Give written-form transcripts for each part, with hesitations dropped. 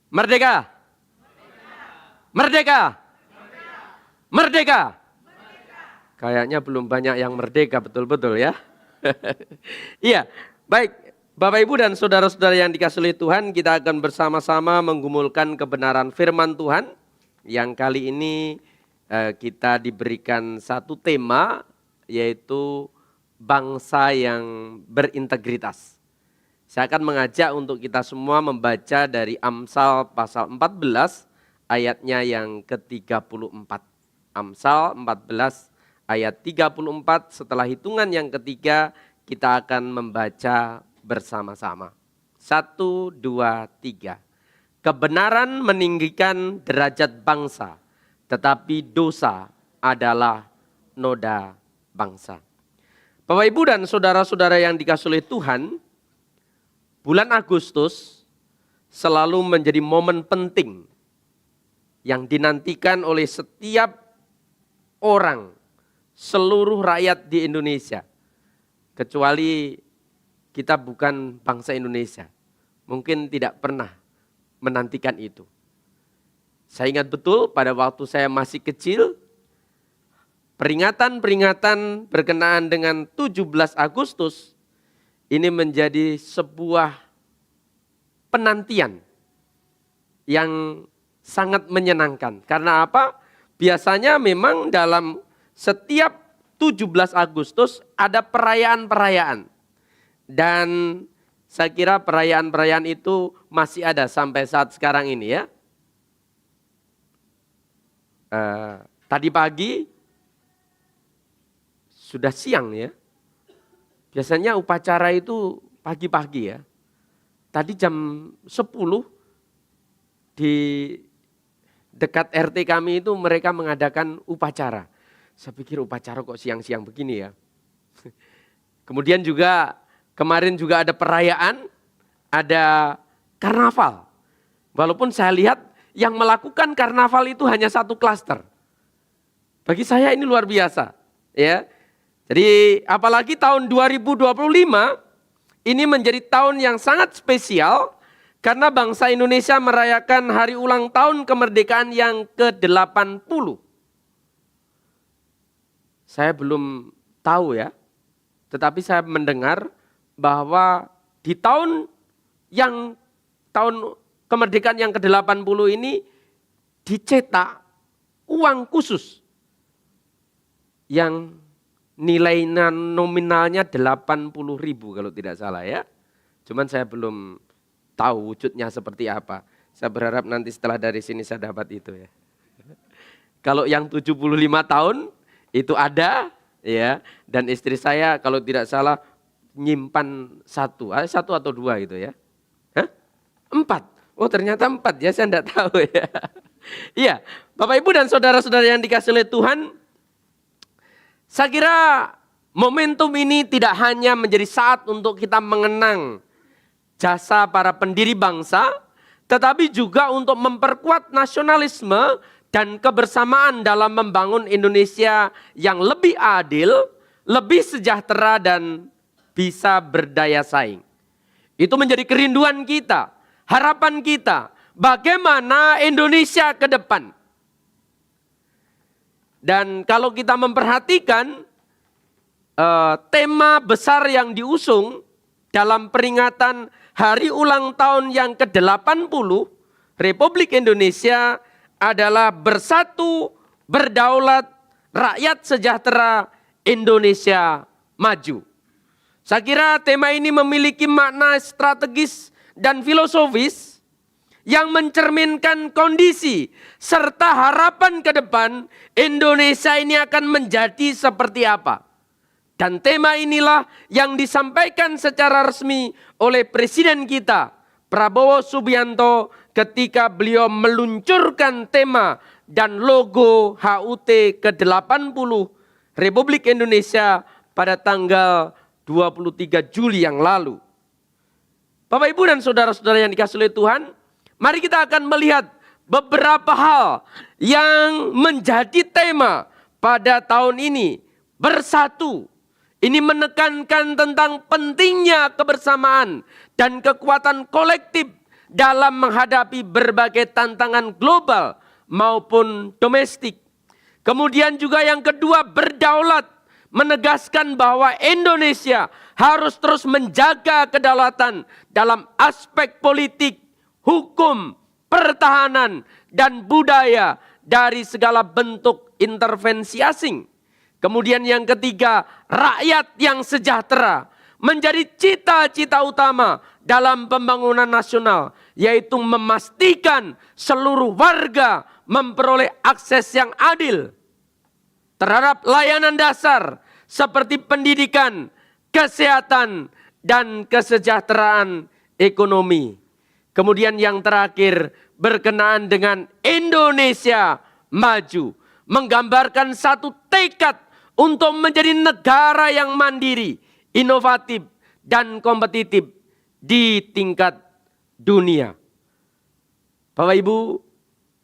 Merdeka! Merdeka! Merdeka! Kayaknya belum banyak yang merdeka betul-betul ya. Iya, baik. Bapak Ibu dan saudara-saudara yang dikasihi oleh Tuhan, kita akan bersama-sama menggumulkan kebenaran firman Tuhan. Yang kali ini kita diberikan satu tema, yaitu bangsa yang berintegritas. Saya akan mengajak untuk kita semua membaca dari Amsal pasal 14 ayatnya yang ke-34. Amsal 14 ayat 34, setelah hitungan yang ketiga kita akan membaca bersama-sama. 1, 2, 3. Kebenaran meninggikan derajat bangsa, tetapi dosa adalah noda bangsa. Bapak Ibu dan saudara-saudara yang dikasihi oleh Tuhan, bulan Agustus selalu menjadi momen penting yang dinantikan oleh setiap orang, seluruh rakyat di Indonesia. Kecuali kita bukan bangsa Indonesia, mungkin tidak pernah menantikan itu. Saya ingat betul pada waktu saya masih kecil, peringatan-peringatan berkenaan dengan 17 Agustus ini menjadi sebuah penantian yang sangat menyenangkan. Karena apa? Biasanya memang dalam setiap 17 Agustus ada perayaan-perayaan. Dan saya kira perayaan-perayaan itu masih ada sampai saat sekarang ini ya. Tadi pagi sudah siang ya. Biasanya upacara itu pagi-pagi ya. Tadi jam 10 di dekat RT kami itu mereka mengadakan upacara. Saya pikir upacara kok siang-siang begini ya. Kemudian juga kemarin juga ada perayaan, ada karnaval. Walaupun saya lihat yang melakukan karnaval itu hanya satu klaster. Bagi saya ini luar biasa. Ya. Jadi apalagi tahun 2025 ini menjadi tahun yang sangat spesial karena bangsa Indonesia merayakan hari ulang tahun kemerdekaan yang ke-80. Saya belum tahu ya, tetapi saya mendengar bahwa di tahun kemerdekaan yang ke-80 ini dicetak uang khusus yang nilai nominalnya 80.000 kalau tidak salah ya. Cuman saya belum tahu wujudnya seperti apa. Saya berharap nanti setelah dari sini saya dapat itu ya. Kalau yang 75 tahun itu ada ya, dan istri saya kalau tidak salah nyimpan satu atau dua gitu ya. Hah? 4. Oh ternyata 4 ya, saya enggak tahu ya. Iya, Bapak Ibu dan saudara-saudara yang dikasihi oleh Tuhan, saya kira momentum ini tidak hanya menjadi saat untuk kita mengenang jasa para pendiri bangsa, tetapi juga untuk memperkuat nasionalisme dan kebersamaan dalam membangun Indonesia yang lebih adil, lebih sejahtera dan bisa berdaya saing. Itu menjadi kerinduan kita, harapan kita, bagaimana Indonesia ke depan. Dan kalau kita memperhatikan tema besar yang diusung dalam peringatan hari ulang tahun yang ke-80 Republik Indonesia adalah bersatu, berdaulat, rakyat sejahtera, Indonesia maju. Saya kira tema ini memiliki makna strategis dan filosofis yang mencerminkan kondisi serta harapan ke depan Indonesia ini akan menjadi seperti apa. Dan tema inilah yang disampaikan secara resmi oleh Presiden kita, Prabowo Subianto, ketika beliau meluncurkan tema dan logo HUT ke-80 Republik Indonesia pada tanggal 23 Juli yang lalu. Bapak Ibu dan saudara-saudara yang dikasihi oleh Tuhan, mari kita akan melihat beberapa hal yang menjadi tema pada tahun ini. Bersatu. Ini menekankan tentang pentingnya kebersamaan dan kekuatan kolektif dalam menghadapi berbagai tantangan global maupun domestik. Kemudian juga yang kedua, berdaulat, menegaskan bahwa Indonesia harus terus menjaga kedaulatan dalam aspek politik, hukum, pertahanan, dan budaya dari segala bentuk intervensi asing. Kemudian yang ketiga, rakyat yang sejahtera menjadi cita-cita utama dalam pembangunan nasional, yaitu memastikan seluruh warga memperoleh akses yang adil terhadap layanan dasar seperti pendidikan, kesehatan, dan kesejahteraan ekonomi. Kemudian yang terakhir, berkenaan dengan Indonesia maju, menggambarkan satu tekad untuk menjadi negara yang mandiri, inovatif, dan kompetitif di tingkat dunia. Bapak Ibu,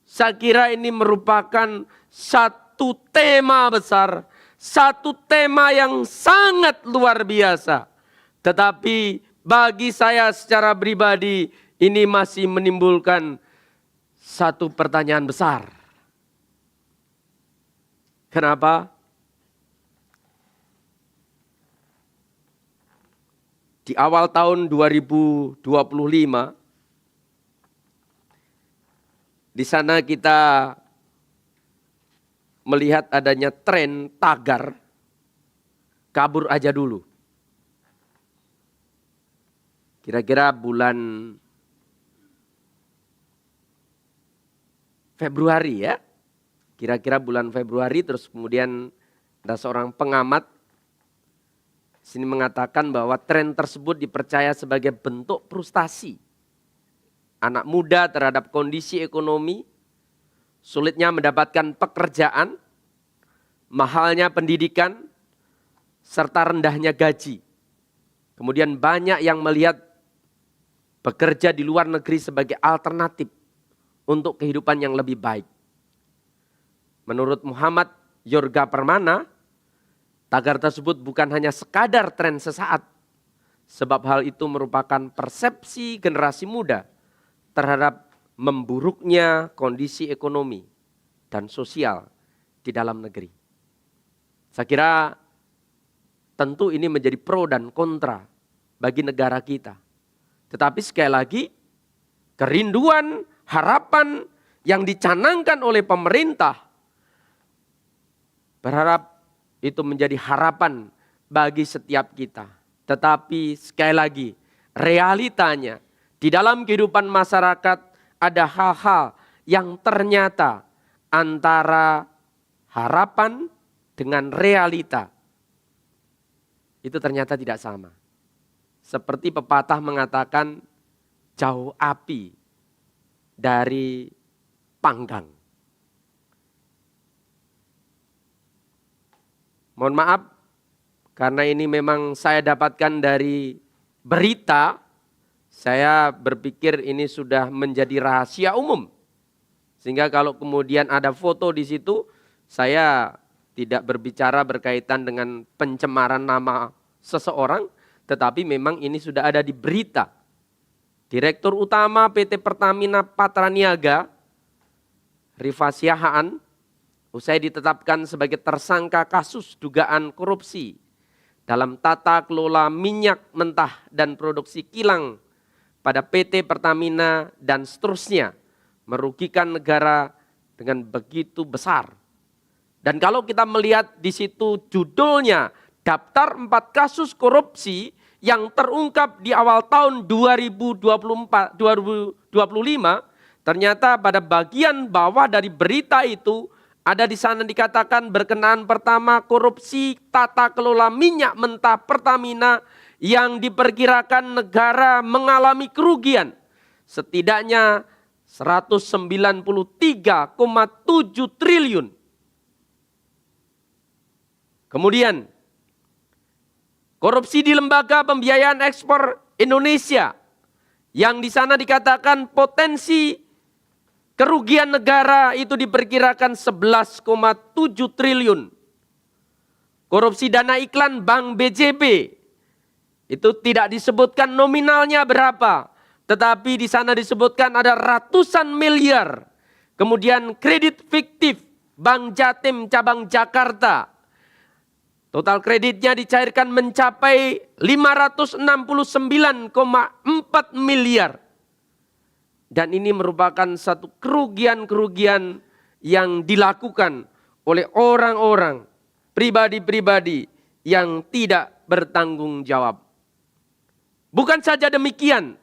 saya kira ini merupakan satu tema besar, satu tema yang sangat luar biasa. Tetapi bagi saya secara pribadi, ini masih menimbulkan satu pertanyaan besar. Kenapa? Di awal tahun 2025, di sana kita melihat adanya tren tagar kabur aja dulu. Kira-kira bulan Februari ya. Kira-kira bulan Februari, terus kemudian ada seorang pengamat sini mengatakan bahwa tren tersebut dipercaya sebagai bentuk frustasi anak muda terhadap kondisi ekonomi, sulitnya mendapatkan pekerjaan, mahalnya pendidikan, serta rendahnya gaji. Kemudian banyak yang melihat bekerja di luar negeri sebagai alternatif untuk kehidupan yang lebih baik. Menurut Muhammad Yorga Permana, tagar tersebut bukan hanya sekadar tren sesaat, sebab hal itu merupakan persepsi generasi muda terhadap memburuknya kondisi ekonomi dan sosial di dalam negeri. Saya kira tentu ini menjadi pro dan kontra bagi negara kita. Tetapi sekali lagi, kerinduan, harapan yang dicanangkan oleh pemerintah, berharap itu menjadi harapan bagi setiap kita. Tetapi sekali lagi, realitanya di dalam kehidupan masyarakat ada hal-hal yang ternyata antara harapan dengan realita itu ternyata tidak sama. Seperti pepatah mengatakan, jauh api dari panggang. Mohon maaf, karena ini memang saya dapatkan dari berita, saya berpikir ini sudah menjadi rahasia umum. Sehingga kalau kemudian ada foto di situ, saya tidak berbicara berkaitan dengan pencemaran nama seseorang, tetapi memang ini sudah ada di berita. Direktur Utama PT Pertamina Patraniaga, Rifasya Haan, usai ditetapkan sebagai tersangka kasus dugaan korupsi dalam tata kelola minyak mentah dan produksi kilang pada PT Pertamina dan seterusnya, merugikan negara dengan begitu besar. Dan kalau kita melihat di situ judulnya, daftar 4 kasus korupsi yang terungkap di awal tahun 2025, ternyata pada bagian bawah dari berita itu, ada di sana dikatakan berkenaan pertama korupsi tata kelola minyak mentah Pertamina yang diperkirakan negara mengalami kerugian setidaknya 193,7 triliun. Kemudian korupsi di Lembaga Pembiayaan Ekspor Indonesia yang di sana dikatakan potensi kerugian negara itu diperkirakan 11,7 triliun. Korupsi dana iklan Bank BJB itu tidak disebutkan nominalnya berapa. tetapi di sana disebutkan ada ratusan miliar. Kemudian kredit fiktif Bank Jatim cabang Jakarta. Total kreditnya dicairkan mencapai 569,4 miliar. Dan ini merupakan satu kerugian-kerugian yang dilakukan oleh orang-orang, pribadi-pribadi yang tidak bertanggung jawab. Bukan saja demikian,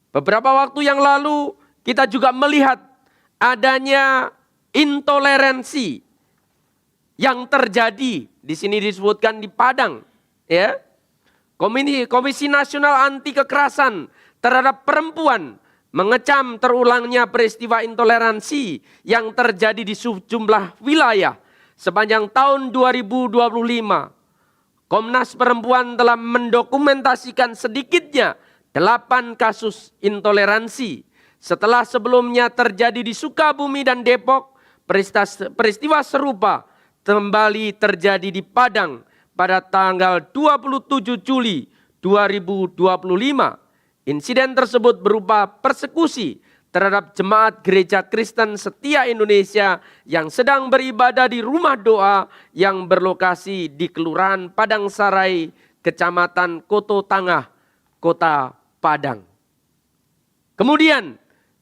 beberapa waktu yang lalu kita juga melihat adanya intoleransi yang terjadi. Di sini disebutkan di Padang, ya. Komisi Nasional Anti Kekerasan terhadap Perempuan mengecam terulangnya peristiwa intoleransi yang terjadi di sejumlah wilayah sepanjang tahun 2025. Komnas Perempuan telah mendokumentasikan sedikitnya 8 kasus intoleransi. Setelah sebelumnya terjadi di Sukabumi dan Depok, peristiwa serupa kembali terjadi di Padang pada tanggal 27 Juli 2025. Insiden tersebut berupa persekusi terhadap jemaat Gereja Kristen Setia Indonesia yang sedang beribadah di rumah doa yang berlokasi di Kelurahan Padang Sarai, Kecamatan Koto Tangah, Kota Padang. Kemudian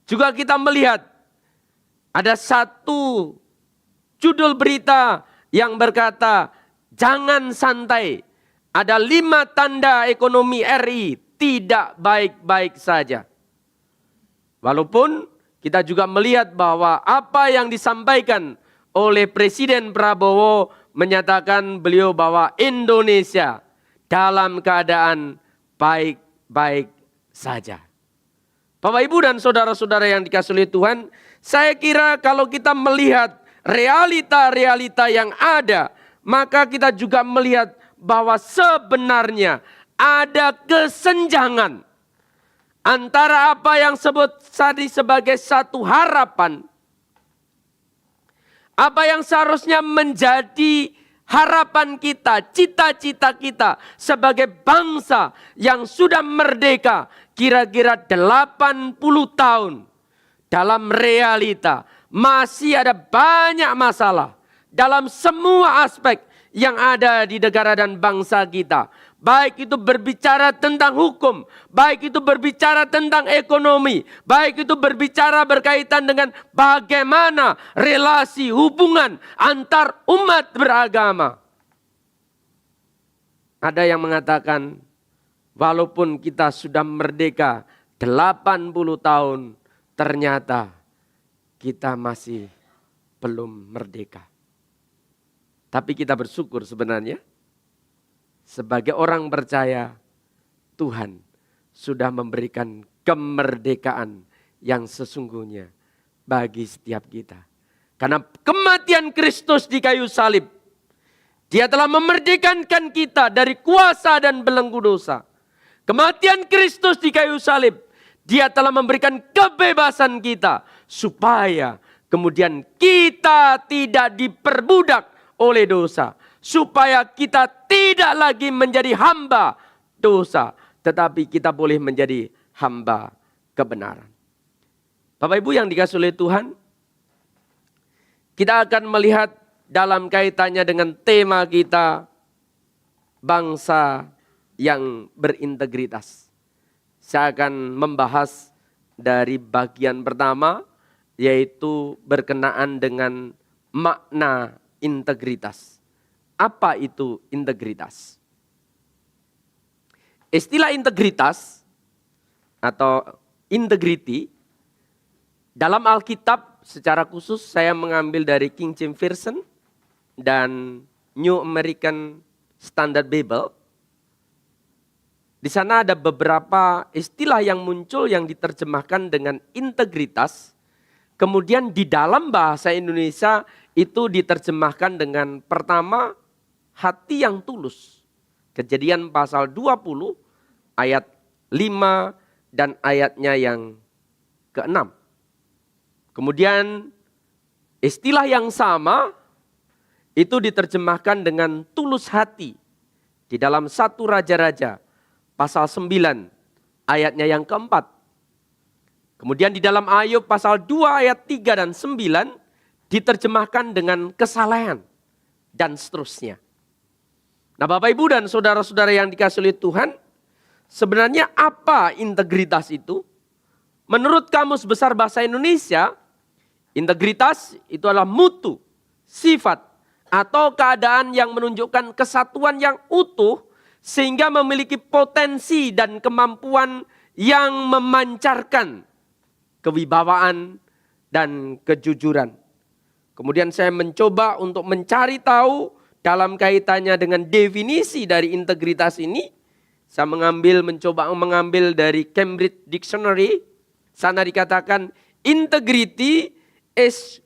juga kita melihat ada satu judul berita yang berkata, jangan santai, ada 5 tanda ekonomi RI tidak baik-baik saja. Walaupun kita juga melihat bahwa apa yang disampaikan oleh Presiden Prabowo menyatakan beliau bahwa Indonesia dalam keadaan baik-baik saja. Bapak, Ibu, dan saudara-saudara yang dikasihi oleh Tuhan, saya kira kalau kita melihat realita-realita yang ada, maka kita juga melihat bahwa sebenarnya ada kesenjangan antara apa yang sebut tadi sebagai satu harapan, apa yang seharusnya menjadi harapan kita, cita-cita kita sebagai bangsa yang sudah merdeka kira-kira 80 tahun. Dalam realita masih ada banyak masalah dalam semua aspek yang ada di negara dan bangsa kita. Baik itu berbicara tentang hukum, baik itu berbicara tentang ekonomi, baik itu berbicara berkaitan dengan bagaimana relasi hubungan antar umat beragama. Ada yang mengatakan, walaupun kita sudah merdeka 80 tahun, ternyata kita masih belum merdeka. Tapi kita bersyukur sebenarnya, sebagai orang percaya, Tuhan sudah memberikan kemerdekaan yang sesungguhnya bagi setiap kita. Karena kematian Kristus di kayu salib, Dia telah memerdekakan kita dari kuasa dan belenggu dosa. Kematian Kristus di kayu salib, Dia telah memberikan kebebasan kita supaya kemudian kita tidak diperbudak oleh dosa. Supaya kita tidak lagi menjadi hamba dosa, tetapi kita boleh menjadi hamba kebenaran. Bapak Ibu yang dikasihi oleh Tuhan, kita akan melihat dalam kaitannya dengan tema kita, bangsa yang berintegritas. Saya akan membahas dari bagian pertama, yaitu berkenaan dengan makna integritas. Apa itu integritas? Istilah integritas atau integrity dalam Alkitab secara khusus saya mengambil dari King James Version dan New American Standard Bible. Di sana ada beberapa istilah yang muncul yang diterjemahkan dengan integritas. Kemudian di dalam bahasa Indonesia itu diterjemahkan dengan pertama, hati yang tulus. Kejadian pasal 20 ayat 5 dan ayatnya yang ke-6. Kemudian istilah yang sama itu diterjemahkan dengan tulus hati. Di dalam 1 Raja-Raja pasal 9 ayatnya yang keempat. Kemudian di dalam Ayub pasal 2 ayat 3 dan 9 diterjemahkan dengan kesalehan dan seterusnya. Nah Bapak Ibu dan saudara-saudara yang dikasihi oleh Tuhan, sebenarnya apa integritas itu? Menurut Kamus Besar Bahasa Indonesia, integritas itu adalah mutu, sifat, atau keadaan yang menunjukkan kesatuan yang utuh sehingga memiliki potensi dan kemampuan yang memancarkan kewibawaan dan kejujuran. Kemudian saya mencoba untuk mencari tahu dalam kaitannya dengan definisi dari integritas ini. Saya mencoba mengambil dari Cambridge Dictionary. Sana dikatakan integrity is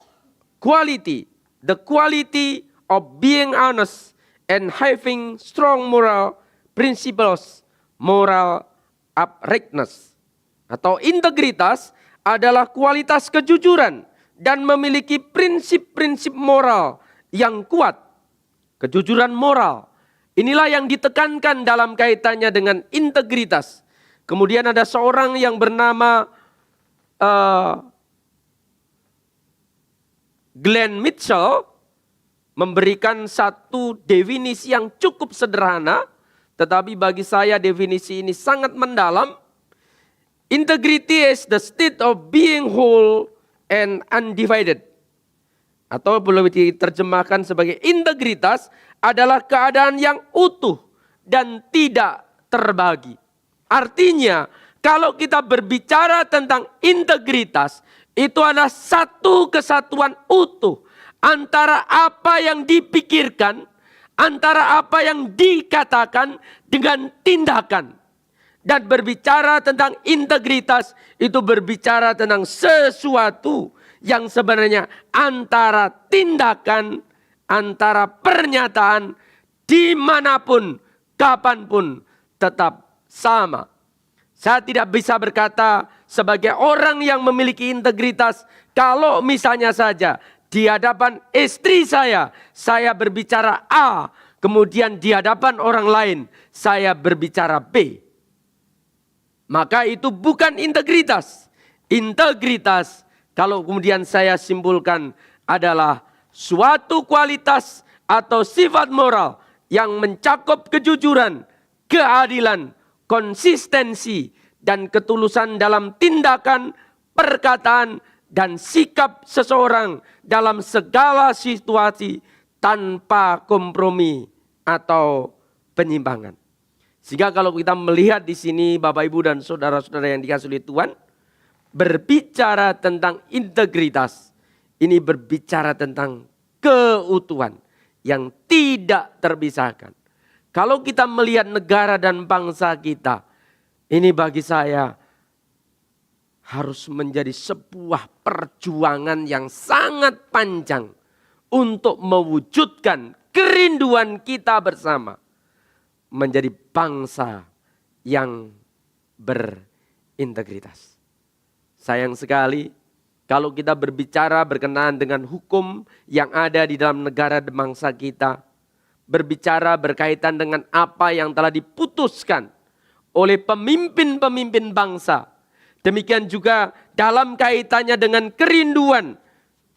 quality. The quality of being honest and having strong moral principles, moral uprightness. Atau integritas adalah kualitas kejujuran dan memiliki prinsip-prinsip moral yang kuat. Kejujuran moral. Inilah yang ditekankan dalam kaitannya dengan integritas. Kemudian ada seorang yang bernama Glenn Mitchell memberikan satu definisi yang cukup sederhana, tetapi bagi saya definisi ini sangat mendalam. Integrity is the state of being whole and undivided. Atau boleh diterjemahkan sebagai integritas adalah keadaan yang utuh dan tidak terbagi. Artinya, kalau kita berbicara tentang integritas, itu adalah satu kesatuan utuh antara apa yang dipikirkan, antara apa yang dikatakan dengan tindakan. Dan berbicara tentang integritas itu berbicara tentang sesuatu yang sebenarnya antara tindakan, antara pernyataan, dimanapun, kapanpun tetap sama. Saya tidak bisa berkata sebagai orang yang memiliki integritas, kalau misalnya saja di hadapan istri saya berbicara A, kemudian di hadapan orang lain saya berbicara B. Maka itu bukan integritas. Integritas, kalau kemudian saya simpulkan, adalah suatu kualitas atau sifat moral yang mencakup kejujuran, keadilan, konsistensi, dan ketulusan dalam tindakan, perkataan, dan sikap seseorang dalam segala situasi tanpa kompromi atau penyimpangan. Sehingga kalau kita melihat di sini Bapak Ibu dan saudara-saudara yang dikasihi oleh Tuhan, berbicara tentang integritas, ini berbicara tentang keutuhan yang tidak terpisahkan. Kalau kita melihat negara dan bangsa kita, ini bagi saya harus menjadi sebuah perjuangan yang sangat panjang untuk mewujudkan kerinduan kita bersama menjadi bangsa yang berintegritas. Sayang sekali kalau kita berbicara berkenaan dengan hukum yang ada di dalam negara dan bangsa kita, berbicara berkaitan dengan apa yang telah diputuskan oleh pemimpin-pemimpin bangsa. Demikian juga dalam kaitannya dengan kerinduan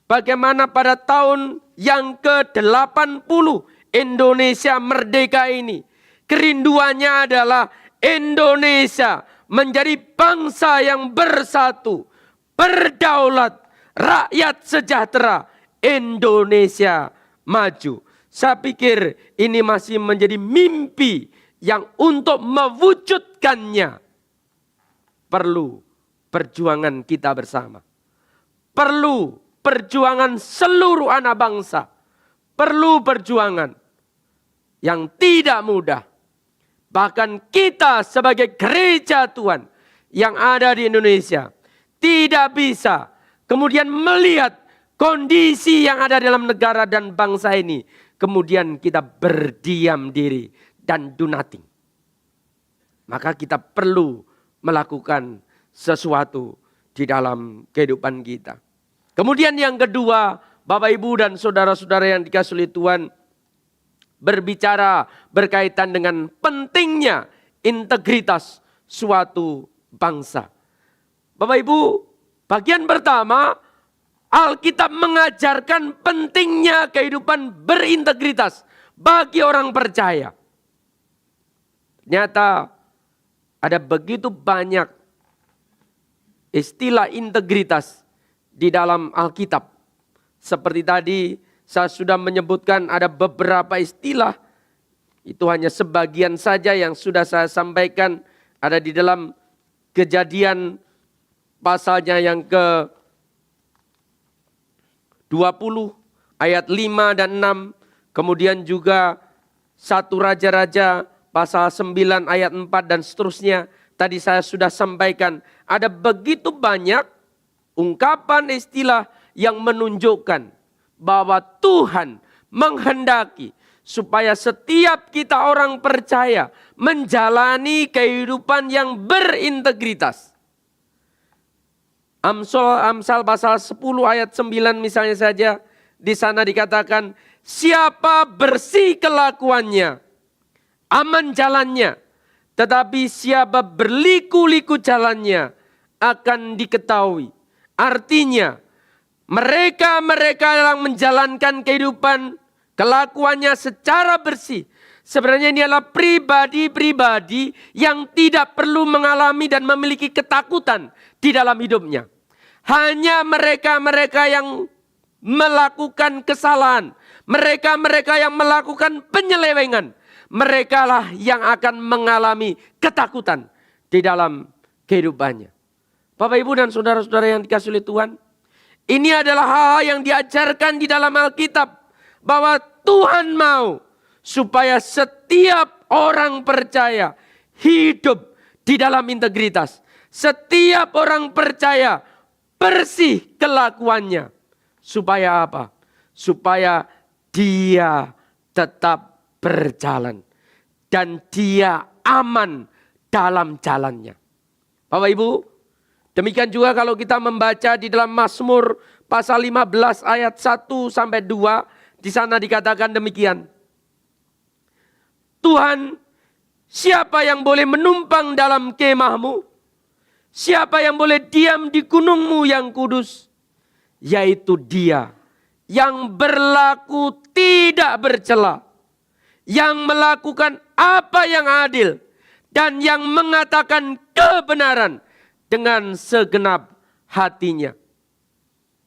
bagaimana pada tahun yang ke-80 Indonesia merdeka ini. Kerinduannya adalah Indonesia menjadi bangsa yang bersatu, berdaulat, rakyat sejahtera, Indonesia maju. Saya pikir ini masih menjadi mimpi yang untuk mewujudkannya perlu perjuangan kita bersama. Perlu perjuangan seluruh anak bangsa. Perlu perjuangan yang tidak mudah. Bahkan kita sebagai gereja Tuhan yang ada di Indonesia tidak bisa kemudian melihat kondisi yang ada dalam negara dan bangsa ini. Kemudian kita berdiam diri dan do nothing. Maka kita perlu melakukan sesuatu di dalam kehidupan kita. Kemudian yang kedua, Bapak Ibu dan saudara-saudara yang dikasihi oleh Tuhan, berbicara berkaitan dengan pentingnya integritas suatu bangsa. Bapak Ibu, bagian pertama, Alkitab mengajarkan pentingnya kehidupan berintegritas bagi orang percaya. Ternyata ada begitu banyak istilah integritas di dalam Alkitab. Seperti tadi saya sudah menyebutkan ada beberapa istilah. Itu hanya sebagian saja yang sudah saya sampaikan. Ada di dalam Kejadian pasalnya yang ke 20 ayat 5 dan 6. Kemudian juga 1 Raja-Raja pasal 9 ayat 4 dan seterusnya. Tadi saya sudah sampaikan. Ada begitu banyak ungkapan istilah yang menunjukkan bahwa Tuhan menghendaki supaya setiap kita orang percaya menjalani kehidupan yang berintegritas. Amsal pasal 10 ayat 9 misalnya saja, di sana dikatakan, siapa bersih kelakuannya, aman jalannya, tetapi siapa berliku-liku jalannya akan diketahui. Artinya, mereka yang menjalankan kehidupan kelakuannya secara bersih, sebenarnya ini adalah pribadi-pribadi yang tidak perlu mengalami dan memiliki ketakutan di dalam hidupnya. Hanya mereka-mereka yang melakukan kesalahan, mereka-mereka yang melakukan penyelewengan, merekalah yang akan mengalami ketakutan di dalam kehidupannya. Bapak, Ibu, dan saudara-saudara yang dikasihi oleh Tuhan, ini adalah hal yang diajarkan di dalam Alkitab, bahwa Tuhan mau supaya setiap orang percaya hidup di dalam integritas. Setiap orang percaya bersih kelakuannya. Supaya apa? Supaya dia tetap berjalan dan dia aman dalam jalannya. Bapak Ibu, demikian juga kalau kita membaca di dalam Mazmur pasal 15 ayat 1 sampai 2, di sana dikatakan demikian. Tuhan, siapa yang boleh menumpang dalam kemahmu? Siapa yang boleh diam di gunungmu yang kudus? Yaitu dia yang berlaku tidak bercela, yang melakukan apa yang adil, dan yang mengatakan kebenaran dengan segenap hatinya.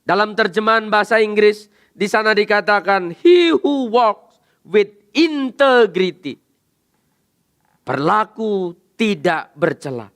Dalam terjemahan bahasa Inggris, di sana dikatakan, he who walks with integrity. Berlaku tidak bercela.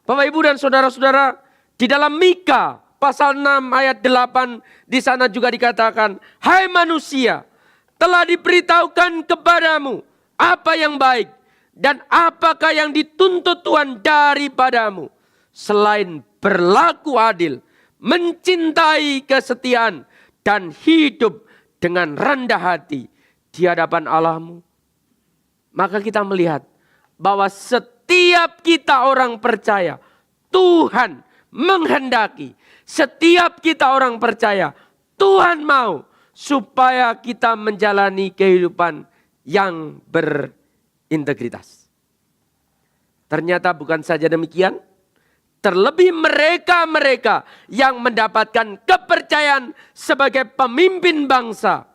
Bapak, Ibu, dan saudara-saudara, di dalam Mika pasal 6 ayat 8, di sana juga dikatakan, hai manusia, telah diberitahukan kepadamu apa yang baik dan apakah yang dituntut Tuhan daripadamu, selain berlaku adil, mencintai kesetiaan, dan hidup dengan rendah hati di hadapan Allahmu. Maka kita melihat bahwa setiap kita orang percaya, Tuhan menghendaki. Setiap kita orang percaya, Tuhan mau supaya kita menjalani kehidupan yang berintegritas. Ternyata bukan saja demikian. Terlebih mereka-mereka yang mendapatkan kepercayaan sebagai pemimpin bangsa.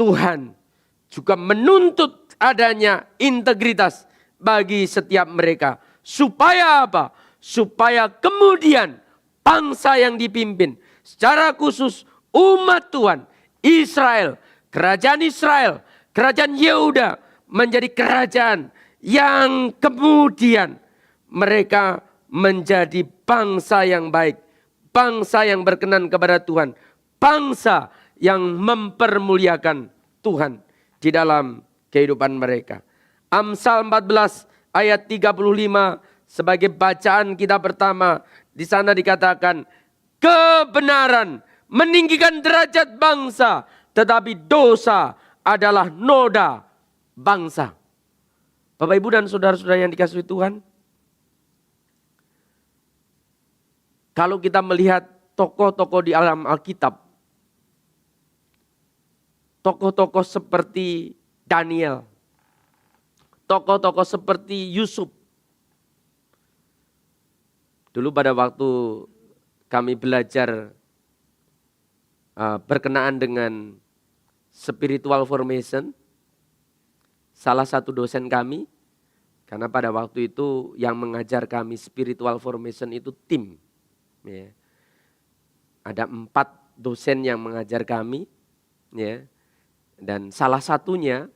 Tuhan juga menuntut adanya integritas bagi setiap mereka. Supaya apa? Supaya kemudian bangsa yang dipimpin, secara khusus umat Tuhan, Israel, kerajaan Yehuda, menjadi kerajaan yang kemudian mereka menjadi bangsa yang baik, bangsa yang berkenan kepada Tuhan, bangsa yang mempermuliakan Tuhan di dalam kehidupan mereka. Amsal 14 ayat 35 sebagai bacaan kita pertama, di sana dikatakan, kebenaran meninggikan derajat bangsa, tetapi dosa adalah noda bangsa. Bapak, Ibu, dan saudara-saudara yang dikasihi Tuhan, kalau kita melihat tokoh-tokoh di alam Alkitab, tokoh-tokoh seperti Daniel, tokoh-tokoh seperti Yusuf, Dulu pada waktu kami belajar berkenaan dengan spiritual formation, salah satu dosen kami, karena pada waktu itu yang mengajar kami spiritual formation itu tim. Ya. Ada 4 dosen yang mengajar kami, ya. Dan salah satunya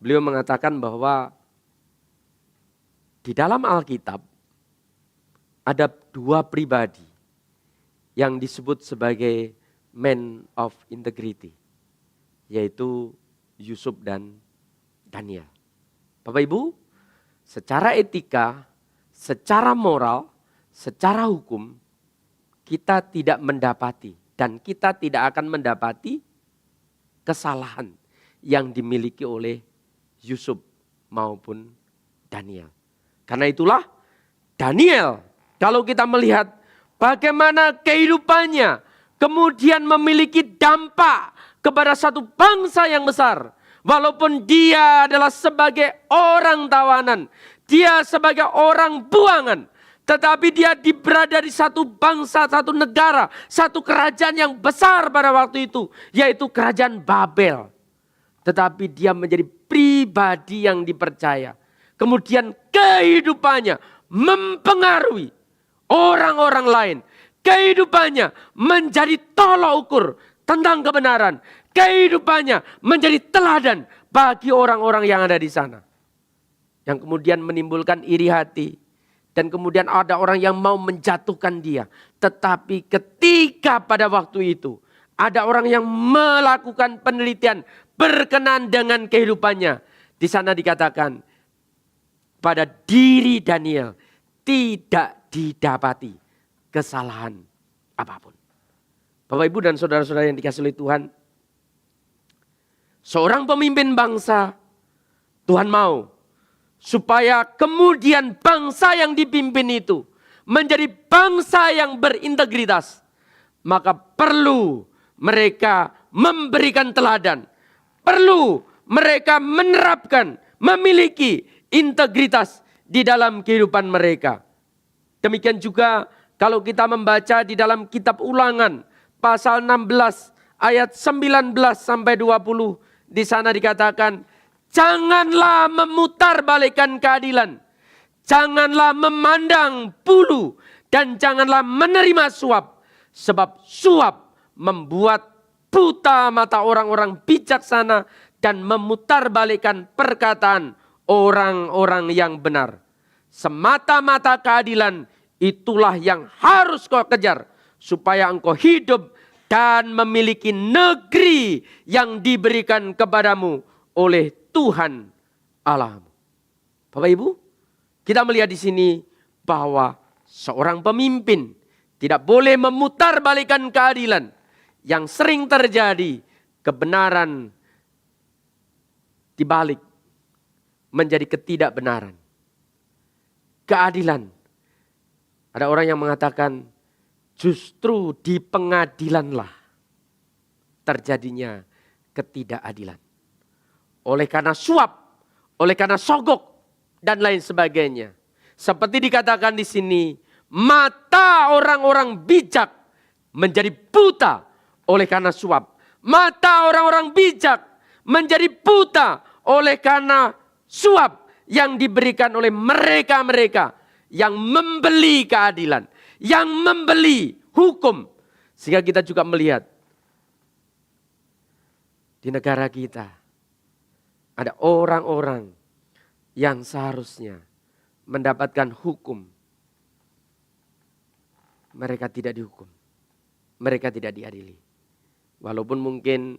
beliau mengatakan bahwa di dalam Alkitab ada 2 pribadi yang disebut sebagai men of integrity, yaitu Yusuf dan Daniel. Bapak Ibu, secara etika, secara moral, secara hukum, kita tidak mendapati dan kita tidak akan mendapati kesalahan yang dimiliki oleh Yusuf maupun Daniel. Karena itulah Daniel, kalau kita melihat bagaimana kehidupannya kemudian memiliki dampak kepada satu bangsa yang besar. Walaupun dia adalah sebagai orang tawanan, dia sebagai orang buangan, tetapi dia berada di satu bangsa, satu negara, satu kerajaan yang besar pada waktu itu, yaitu kerajaan Babel. Tetapi dia menjadi pribadi yang dipercaya. Kemudian kehidupannya mempengaruhi orang-orang lain. Kehidupannya menjadi tolok ukur tentang kebenaran. Kehidupannya menjadi teladan bagi orang-orang yang ada di sana. Yang kemudian menimbulkan iri hati. Dan kemudian ada orang yang mau menjatuhkan dia. Tetapi ketika pada waktu itu ada orang yang melakukan penelitian berkenaan dengan kehidupannya. Di sana dikatakan pada diri Daniel tidak didapati kesalahan apapun. Bapak, Ibu, dan saudara-saudara yang dikasihi oleh Tuhan, seorang pemimpin bangsa, Tuhan mau supaya kemudian bangsa yang dipimpin itu menjadi bangsa yang berintegritas. Maka perlu mereka memberikan teladan. Perlu mereka menerapkan, memiliki integritas di dalam kehidupan mereka. Demikian juga kalau kita membaca di dalam kitab Ulangan pasal 16 ayat 19 sampai 20, di sana dikatakan, janganlah memutarbalikkan keadilan, janganlah memandang bulu, dan janganlah menerima suap, sebab suap membuat buta mata orang-orang bijaksana dan memutarbalikkan perkataan orang-orang yang benar. Semata-mata keadilan itulah yang harus kau kejar, supaya engkau hidup dan memiliki negeri yang diberikan kepadamu oleh Tuhan Allahmu. Bapak Ibu, kita melihat di sini bahwa seorang pemimpin tidak boleh memutarbalikkan keadilan. Yang sering terjadi, kebenaran dibalik menjadi ketidakbenaran. Keadilan. Ada orang yang mengatakan justru di pengadilanlah terjadinya ketidakadilan. Oleh karena suap, oleh karena sogok, dan lain sebagainya. Seperti dikatakan di sini, mata orang-orang bijak menjadi buta oleh karena suap. Mata orang-orang bijak menjadi buta oleh karena suap yang diberikan oleh mereka-mereka yang membeli keadilan, yang membeli hukum. Sehingga kita juga melihat di negara kita ada orang-orang yang seharusnya mendapatkan hukum. Mereka tidak dihukum. Mereka tidak diadili. Walaupun mungkin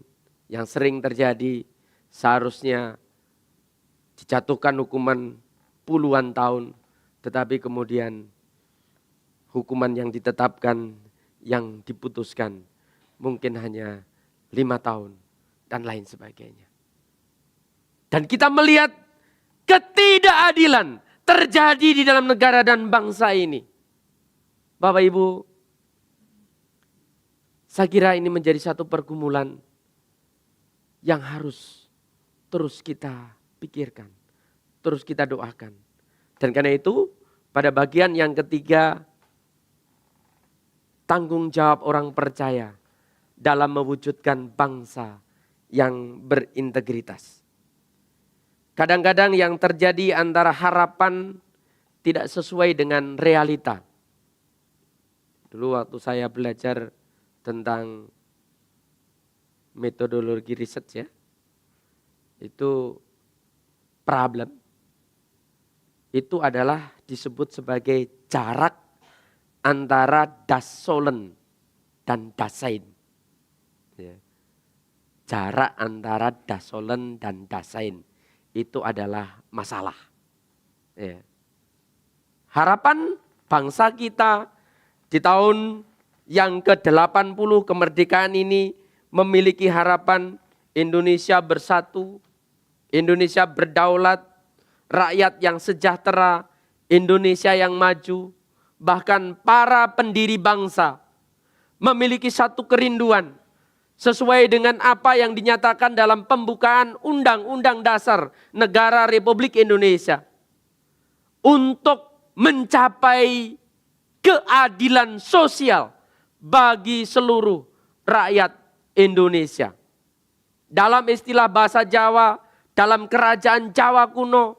yang sering terjadi seharusnya dijatuhkan hukuman puluhan tahun. Tetapi kemudian hukuman yang ditetapkan, yang diputuskan mungkin hanya 5 tahun dan lain sebagainya. Dan kita melihat ketidakadilan terjadi di dalam negara dan bangsa ini. Bapak Ibu, saya kira ini menjadi satu pergumulan yang harus terus kita pikirkan, terus kita doakan. Dan karena itu pada bagian yang ketiga tanggung jawab orang percaya dalam mewujudkan bangsa yang berintegritas. Kadang-kadang yang terjadi antara harapan tidak sesuai dengan realita. Dulu waktu saya belajar tentang metodologi riset ya, itu problem itu adalah disebut sebagai jarak antara dasolen dan dasain. Ya. Jarak antara dasolen dan dasain itu adalah masalah. Ya. Harapan bangsa kita di tahun yang ke-80 kemerdekaan ini memiliki harapan Indonesia bersatu, Indonesia berdaulat, rakyat yang sejahtera, Indonesia yang maju. Bahkan para pendiri bangsa memiliki satu kerinduan sesuai dengan apa yang dinyatakan dalam pembukaan Undang-Undang Dasar Negara Republik Indonesia untuk mencapai keadilan sosial bagi seluruh rakyat Indonesia. Dalam istilah bahasa Jawa, dalam kerajaan Jawa kuno,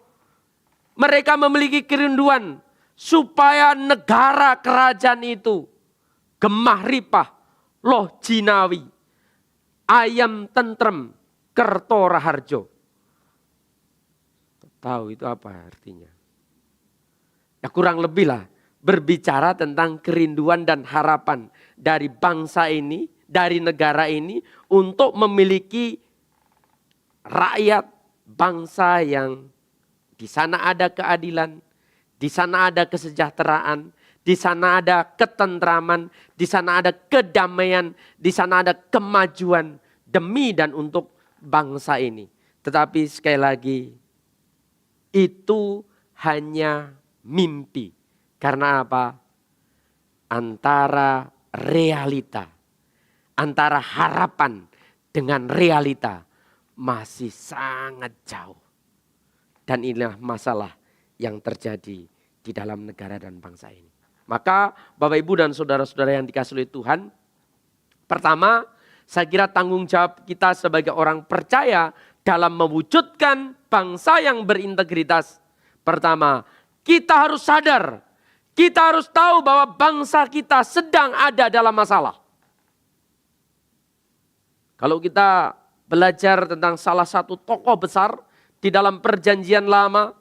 mereka memiliki kerinduan supaya negara kerajaan itu gemah ripah, loh jinawi, ayam tentrem, kerto raharjo. Tahu itu apa artinya? Ya kurang lebih lah berbicara tentang kerinduan dan harapan dari bangsa ini, dari negara ini untuk memiliki rakyat bangsa yang di sana ada keadilan, di sana ada kesejahteraan, di sana ada ketentraman, di sana ada kedamaian, di sana ada kemajuan demi dan untuk bangsa ini. Tetapi sekali lagi, itu hanya mimpi. Karena apa? Antara realita, antara harapan dengan realita masih sangat jauh. Dan inilah masalah yang terjadi di dalam negara dan bangsa ini. Maka Bapak Ibu dan saudara-saudara yang dikasihi oleh Tuhan, pertama saya kira tanggung jawab kita sebagai orang percaya dalam mewujudkan bangsa yang berintegritas. Pertama, kita harus sadar, kita harus tahu bahwa bangsa kita sedang ada dalam masalah. Kalau kita belajar tentang salah satu tokoh besar di dalam perjanjian lama,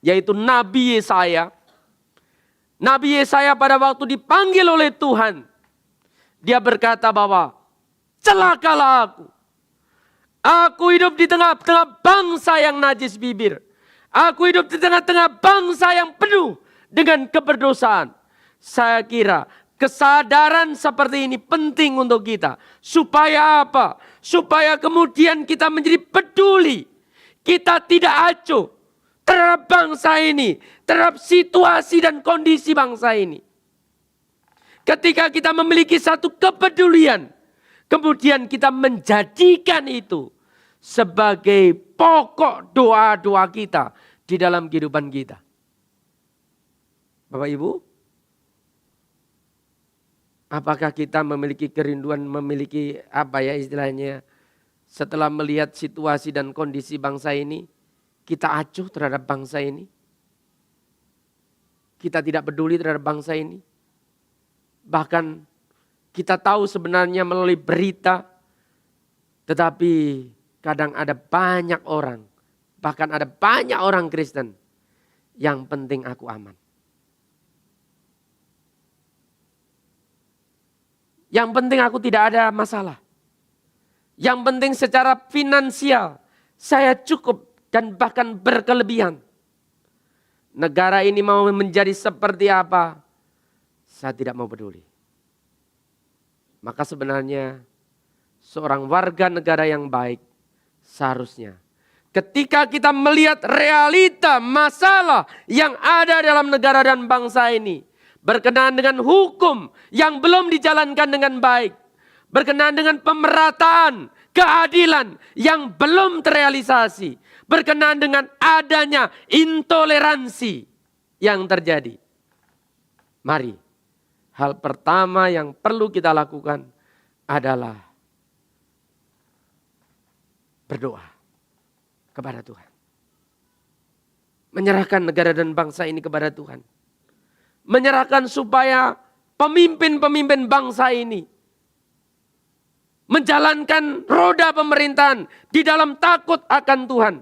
yaitu Nabi Yesaya. Nabi Yesaya pada waktu dipanggil oleh Tuhan, dia berkata bahwa celakalah aku. Aku hidup di tengah-tengah bangsa yang najis bibir. Aku hidup di tengah-tengah bangsa yang penuh dengan keberdosaan. Saya kira kesadaran seperti ini penting untuk kita. Supaya apa? Supaya kemudian kita menjadi peduli. Kita tidak acuh terhadap bangsa ini, terhadap situasi dan kondisi bangsa ini. Ketika kita memiliki satu kepedulian, kemudian kita menjadikan itu sebagai pokok doa-doa kita di dalam kehidupan kita. Bapak Ibu, apakah kita memiliki kerinduan, memiliki apa ya istilahnya, setelah melihat situasi dan kondisi bangsa ini, kita acuh terhadap bangsa ini? Kita tidak peduli terhadap bangsa ini? Bahkan kita tahu sebenarnya melalui berita, tetapi kadang ada banyak orang, bahkan ada banyak orang Kristen, yang penting aku aman. Yang penting aku tidak ada masalah. Yang penting secara finansial saya cukup dan bahkan berkelebihan. Negara ini mau menjadi seperti apa? Saya tidak mau peduli. Maka sebenarnya seorang warga negara yang baik seharusnya ketika kita melihat realita masalah yang ada dalam negara dan bangsa ini, berkenaan dengan hukum yang belum dijalankan dengan baik, berkenaan dengan pemerataan, keadilan yang belum terrealisasi, berkenaan dengan adanya intoleransi yang terjadi. Mari, hal pertama yang perlu kita lakukan adalah berdoa kepada Tuhan. Menyerahkan negara dan bangsa ini kepada Tuhan. Menyerahkan supaya pemimpin-pemimpin bangsa ini menjalankan roda pemerintahan di dalam takut akan Tuhan.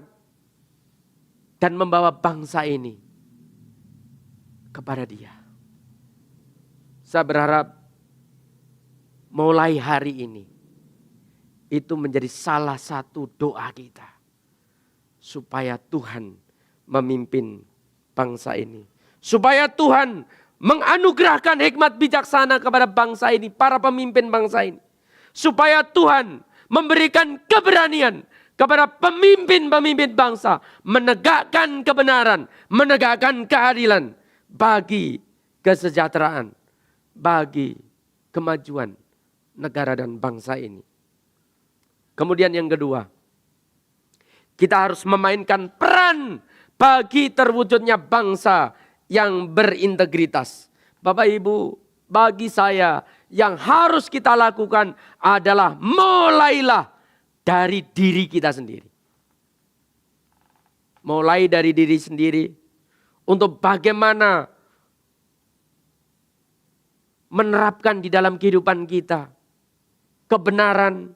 Dan membawa bangsa ini kepada Dia. Saya berharap mulai hari ini itu menjadi salah satu doa kita. Supaya Tuhan memimpin bangsa ini. Supaya Tuhan menganugerahkan hikmat bijaksana kepada bangsa ini, para pemimpin bangsa ini. Supaya Tuhan memberikan keberanian kepada pemimpin-pemimpin bangsa menegakkan kebenaran, menegakkan keadilan bagi kesejahteraan, bagi kemajuan negara dan bangsa ini. Kemudian yang kedua, kita harus memainkan peran bagi terwujudnya bangsa yang berintegritas. Bapak Ibu, bagi saya yang harus kita lakukan adalah mulailah dari diri kita sendiri. Mulai dari diri sendiri untuk bagaimana menerapkan di dalam kehidupan kita kebenaran,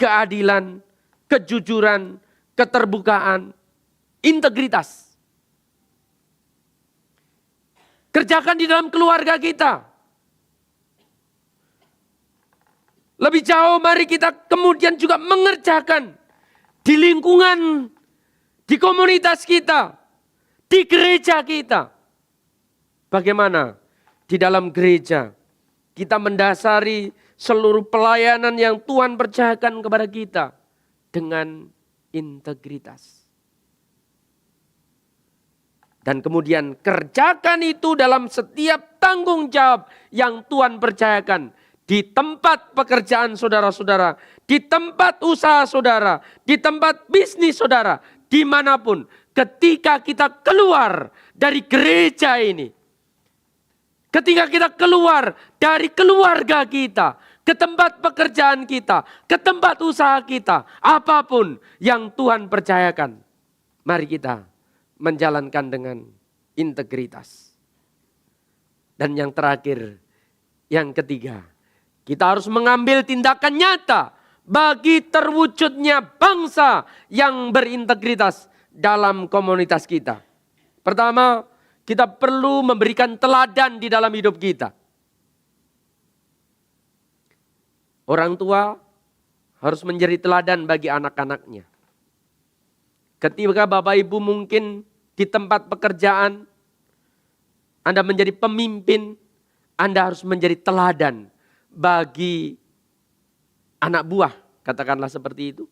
keadilan, kejujuran, keterbukaan, integritas. Kerjakan di dalam keluarga kita. Lebih jauh mari kita kemudian juga mengerjakan di lingkungan, di komunitas kita, di gereja kita. Bagaimana di dalam gereja kita mendasari seluruh pelayanan yang Tuhan percayakan kepada kita dengan integritas. Dan kemudian kerjakan itu dalam setiap tanggung jawab yang Tuhan percayakan. Di tempat pekerjaan saudara-saudara, di tempat usaha saudara, di tempat bisnis saudara, dimanapun. Ketika kita keluar dari gereja ini, ketika kita keluar dari keluarga kita, ke tempat pekerjaan kita, ke tempat usaha kita, apapun yang Tuhan percayakan, mari kita menjalankan dengan integritas. Dan yang terakhir, yang ketiga, kita harus mengambil tindakan nyata bagi terwujudnya bangsa yang berintegritas dalam komunitas kita. Pertama, kita perlu memberikan teladan di dalam hidup kita. Orang tua harus menjadi teladan bagi anak-anaknya. Ketika Bapak Ibu mungkin di tempat pekerjaan, Anda menjadi pemimpin, Anda harus menjadi teladan bagi anak buah, katakanlah seperti itu.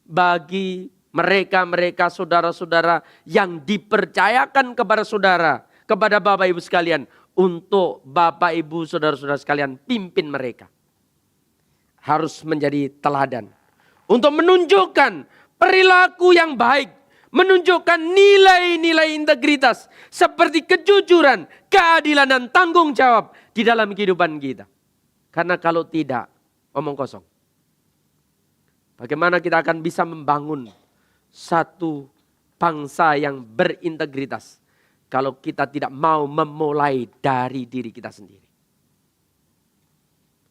Bagi mereka-mereka saudara-saudara yang dipercayakan kepada saudara, kepada Bapak Ibu sekalian, untuk Bapak Ibu saudara-saudara sekalian pimpin mereka. Harus menjadi teladan. Untuk menunjukkan perilaku yang baik, menunjukkan nilai-nilai integritas, seperti kejujuran, keadilan dan tanggung jawab di dalam kehidupan kita. Karena kalau tidak, omong kosong. Bagaimana kita akan bisa membangun satu bangsa yang berintegritas kalau kita tidak mau memulai dari diri kita sendiri.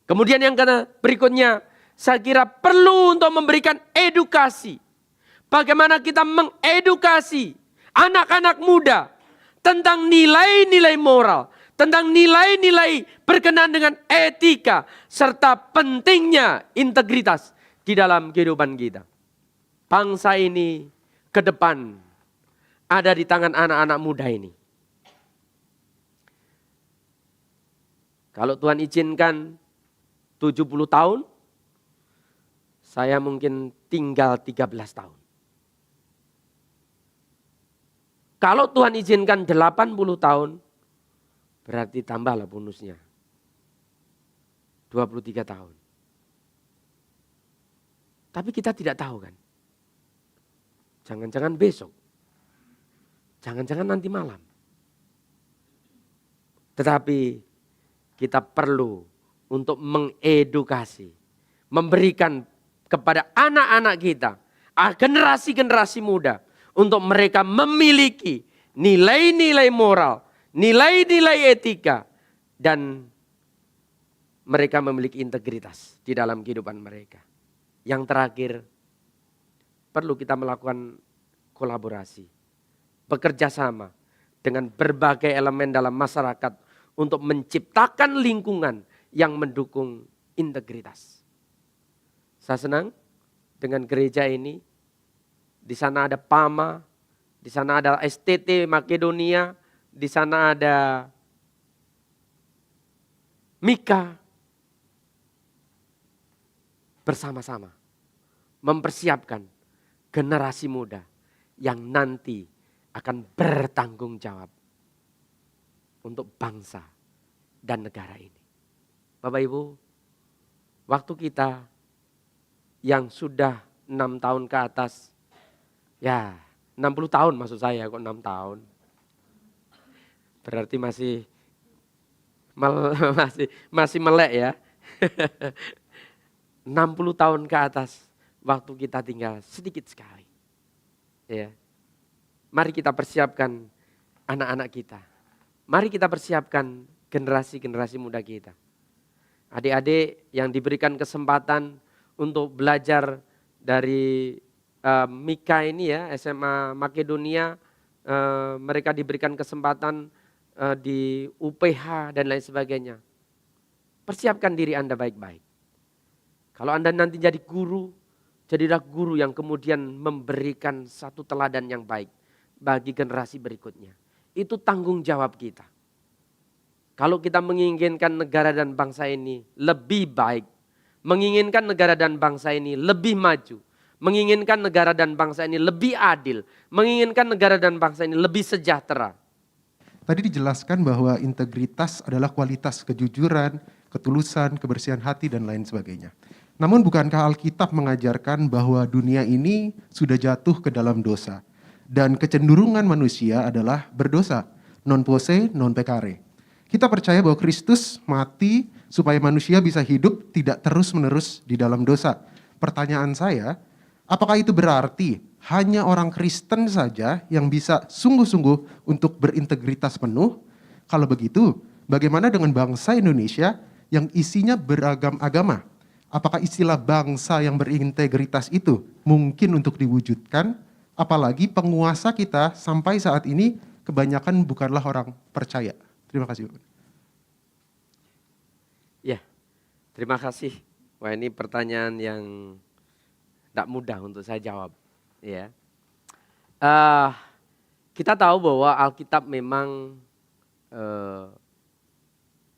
Kemudian yang berikutnya, saya kira perlu untuk memberikan edukasi. Bagaimana kita mengedukasi anak-anak muda tentang nilai-nilai moral, tentang nilai-nilai berkenaan dengan etika, serta pentingnya integritas di dalam kehidupan kita. Bangsa ini ke depan ada di tangan anak-anak muda ini. Kalau Tuhan izinkan 70 tahun, saya mungkin tinggal 13 tahun. Kalau Tuhan izinkan 80 tahun, berarti tambahlah bonusnya. 23 tahun. Tapi kita tidak tahu kan. Jangan-jangan besok. Jangan-jangan nanti malam. Tetapi kita perlu untuk mengedukasi, memberikan kepada anak-anak kita, generasi-generasi muda, untuk mereka memiliki nilai-nilai moral, nilai-nilai etika, dan mereka memiliki integritas di dalam kehidupan mereka. Yang terakhir, perlu kita melakukan kolaborasi, bekerja sama dengan berbagai elemen dalam masyarakat untuk menciptakan lingkungan yang mendukung integritas. Saya senang dengan gereja ini. Di sana ada PAMA, di sana ada STT Makedonia, di sana ada Mika. Bersama-sama mempersiapkan generasi muda yang nanti akan bertanggung jawab untuk bangsa dan negara ini. Bapak Ibu, waktu kita yang sudah 6 tahun ke atas, ya 60 tahun maksud saya, kok 6 tahun. Berarti masih melek ya. 60 tahun ke atas, waktu kita tinggal sedikit sekali. Ya. Mari kita persiapkan anak-anak kita. Mari kita persiapkan generasi-generasi muda kita. Adik-adik yang diberikan kesempatan untuk belajar dari Mika ini ya, SMA Makedonia, mereka diberikan kesempatan di UPH dan lain sebagainya. Persiapkan diri Anda baik-baik. Kalau Anda nanti jadi guru, jadilah guru yang kemudian memberikan satu teladan yang baik bagi generasi berikutnya. Itu tanggung jawab kita. Kalau kita menginginkan negara dan bangsa ini lebih baik, menginginkan negara dan bangsa ini lebih maju, menginginkan negara dan bangsa ini lebih adil, menginginkan negara dan bangsa ini lebih sejahtera. Tadi dijelaskan bahwa integritas adalah kualitas kejujuran, ketulusan, kebersihan hati, dan lain sebagainya. Namun bukankah Alkitab mengajarkan bahwa dunia ini sudah jatuh ke dalam dosa? Dan kecenderungan manusia adalah berdosa, non posse, non peccare. Kita percaya bahwa Kristus mati supaya manusia bisa hidup tidak terus-menerus di dalam dosa. Pertanyaan saya, apakah itu berarti hanya orang Kristen saja yang bisa sungguh-sungguh untuk berintegritas penuh? Kalau begitu, bagaimana dengan bangsa Indonesia yang isinya beragam agama? Apakah istilah bangsa yang berintegritas itu mungkin untuk diwujudkan? Apalagi penguasa kita sampai saat ini kebanyakan bukanlah orang percaya. Terima kasih. Ya, terima kasih. Wah, ini pertanyaan yang tidak mudah untuk saya jawab. Ya, kita tahu bahwa Alkitab memang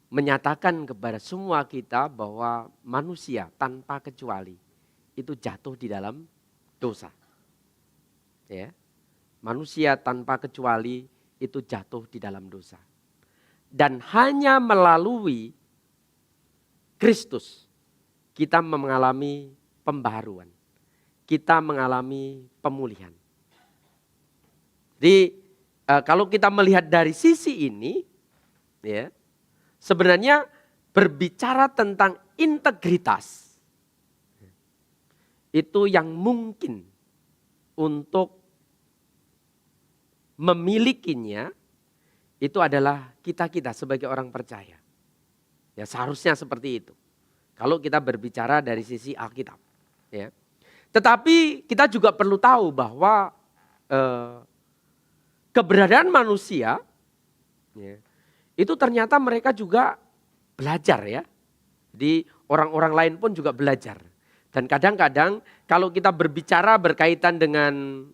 menyatakan kepada semua kita bahwa manusia tanpa kecuali itu jatuh di dalam dosa. Ya, manusia tanpa kecuali itu jatuh di dalam dosa. Dan hanya melalui Kristus kita mengalami pembaharuan. Kita mengalami pemulihan. Jadi kalau kita melihat dari sisi ini, ya, sebenarnya berbicara tentang integritas itu yang mungkin untuk memilikinya itu adalah kita sebagai orang percaya. Ya, seharusnya seperti itu. Kalau kita berbicara dari sisi Alkitab, ya. Tetapi kita juga perlu tahu bahwa keberadaan manusia, ya, itu ternyata mereka juga belajar ya. Jadi orang-orang lain pun juga belajar. Dan kadang-kadang kalau kita berbicara berkaitan dengan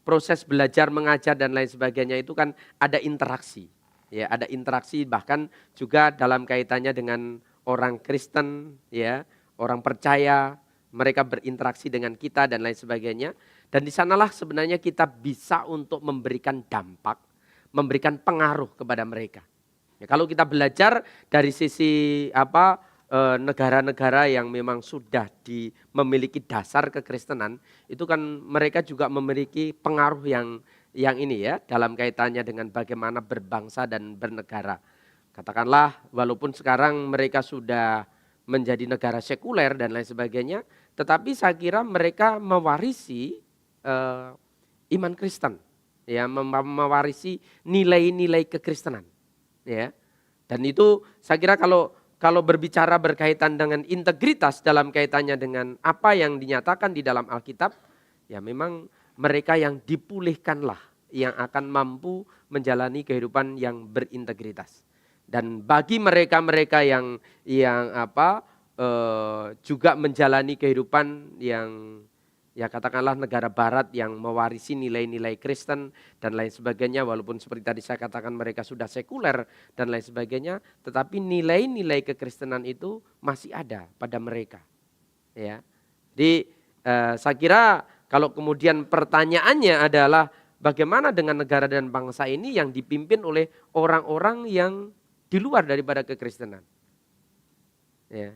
proses belajar, mengajar dan lain sebagainya itu kan ada interaksi. Ya, ada interaksi bahkan juga dalam kaitannya dengan orang Kristen, ya, orang percaya, mereka berinteraksi dengan kita dan lain sebagainya. Dan di sanalah sebenarnya kita bisa untuk memberikan dampak, memberikan pengaruh kepada mereka. Ya, kalau kita belajar dari sisi negara-negara yang memang sudah memiliki dasar kekristenan, itu kan mereka juga memiliki pengaruh yang ini ya dalam kaitannya dengan bagaimana berbangsa dan bernegara. Katakanlah walaupun sekarang mereka sudah menjadi negara sekuler dan lain sebagainya, tetapi saya kira mereka mewarisi iman Kristen, ya, mewarisi nilai-nilai kekristenan, ya. Dan itu saya kira kalau berbicara berkaitan dengan integritas dalam kaitannya dengan apa yang dinyatakan di dalam Alkitab, ya memang mereka yang dipulihkanlah yang akan mampu menjalani kehidupan yang berintegritas. Dan bagi mereka-mereka yang juga menjalani kehidupan yang ya katakanlah negara barat yang mewarisi nilai-nilai Kristen dan lain sebagainya, walaupun seperti tadi saya katakan mereka sudah sekuler dan lain sebagainya, tetapi nilai-nilai kekristenan itu masih ada pada mereka, ya. Jadi saya kira kalau kemudian pertanyaannya adalah bagaimana dengan negara dan bangsa ini yang dipimpin oleh orang-orang yang di luar daripada kekristenan, ya.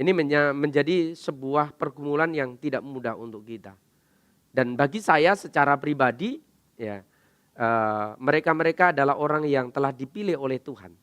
Ini menjadi sebuah pergumulan yang tidak mudah untuk kita. Dan bagi saya secara pribadi, ya, mereka-mereka adalah orang yang telah dipilih oleh Tuhan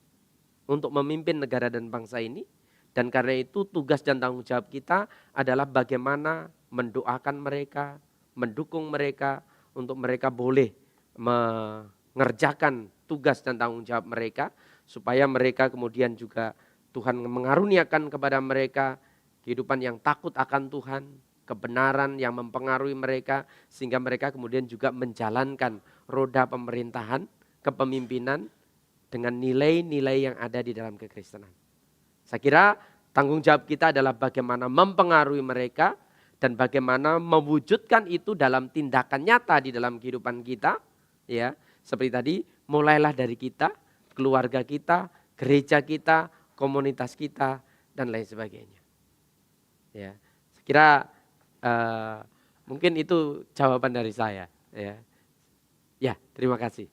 untuk memimpin negara dan bangsa ini. Dan karena itu tugas dan tanggung jawab kita adalah bagaimana mendoakan mereka, mendukung mereka untuk mereka boleh mengerjakan tugas dan tanggung jawab mereka, supaya mereka kemudian juga Tuhan mengaruniakan kepada mereka kehidupan yang takut akan Tuhan, kebenaran yang mempengaruhi mereka, sehingga mereka kemudian juga menjalankan roda pemerintahan, kepemimpinan dengan nilai-nilai yang ada di dalam kekristenan. Saya kira tanggung jawab kita adalah bagaimana mempengaruhi mereka dan bagaimana mewujudkan itu dalam tindakan nyata di dalam kehidupan kita, ya. Seperti tadi, mulailah dari kita, keluarga kita, gereja kita, komunitas kita dan lain sebagainya. Ya, saya kira mungkin itu jawaban dari saya. Ya, ya, terima kasih.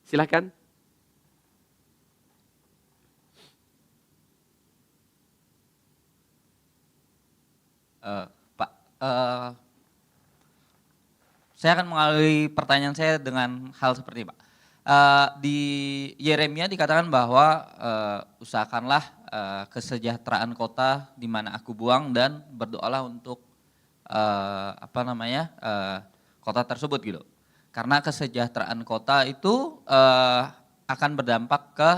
Silakan. Pak, saya akan mengalami pertanyaan saya dengan hal seperti ini, Pak. Di Yeremia dikatakan bahwa usahakanlah kesejahteraan kota di mana aku buang dan berdoalah untuk kota tersebut gitu. Karena kesejahteraan kota itu akan berdampak ke